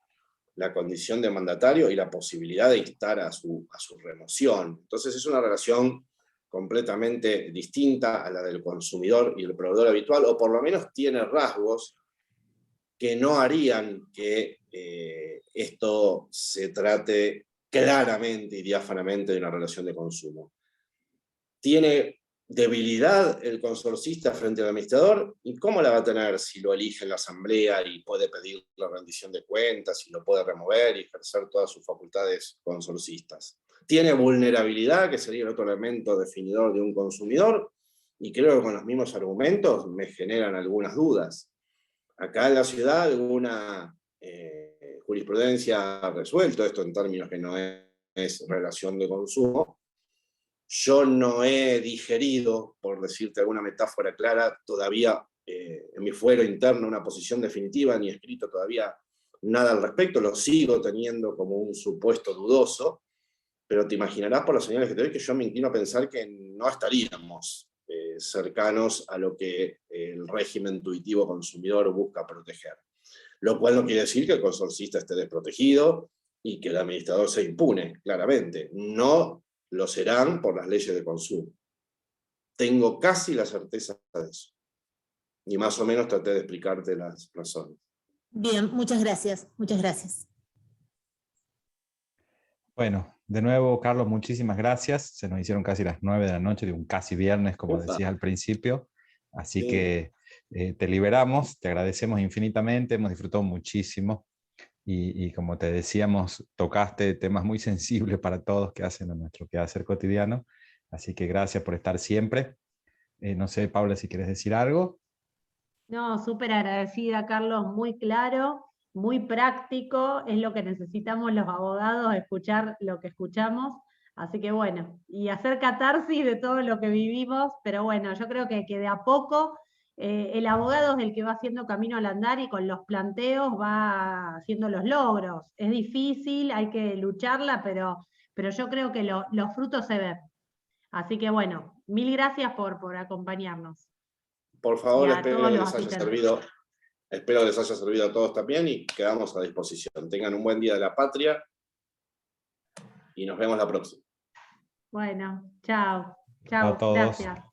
la condición de mandatario y la posibilidad de instar a su remoción. Entonces es una relación completamente distinta a la del consumidor y el proveedor habitual, o por lo menos tiene rasgos que no harían que esto se trate claramente y diáfanamente de una relación de consumo. ¿Tiene debilidad el consorcista frente al administrador? ¿Y cómo la va a tener si lo elige en la asamblea y puede pedir la rendición de cuentas y lo puede remover y ejercer todas sus facultades consorcistas? ¿Tiene vulnerabilidad, que sería el otro elemento definidor de un consumidor? Y creo que con los mismos argumentos me generan algunas dudas. Acá en la ciudad alguna jurisprudencia ha resuelto esto en términos que no es relación de consumo. Yo no he digerido, por decirte alguna metáfora clara, todavía en mi fuero interno una posición definitiva, ni he escrito todavía nada al respecto, lo sigo teniendo como un supuesto dudoso, pero te imaginarás por las señales que te doy que yo me inclino a pensar que no estaríamos cercanos a lo que el régimen intuitivo consumidor busca proteger. Lo cual no quiere decir que el consorcista esté desprotegido y que el administrador se impune, claramente. No lo serán por las leyes de consumo. Tengo casi la certeza de eso. Y más o menos traté de explicarte las razones. Bien, muchas gracias, muchas gracias. Bueno, de nuevo, Carlos, muchísimas gracias. Se nos hicieron casi las 9 de la noche, de un casi viernes, como decías al principio. Así que te liberamos, te agradecemos infinitamente, hemos disfrutado muchísimo. Y como te decíamos, tocaste temas muy sensibles para todos que hacen a nuestro quehacer cotidiano. Así que gracias por estar siempre. No sé, Paula, si quieres decir algo. No, súper agradecida, Carlos, muy claro, muy práctico, es lo que necesitamos los abogados, escuchar lo que escuchamos. Así que bueno, y hacer catarsis de todo lo que vivimos, pero bueno, yo creo que de a poco el abogado es el que va haciendo camino al andar y con los planteos va haciendo los logros. Es difícil, hay que lucharla, pero yo creo que los frutos se ven. Así que bueno, mil gracias por acompañarnos. Por Y favor, a espero todos que los les haya asistentes. servido. Espero que les haya servido a todos también y quedamos a disposición. Tengan un buen día de la patria y nos vemos la próxima. Bueno, chao. Chao a Chao, todos. gracias.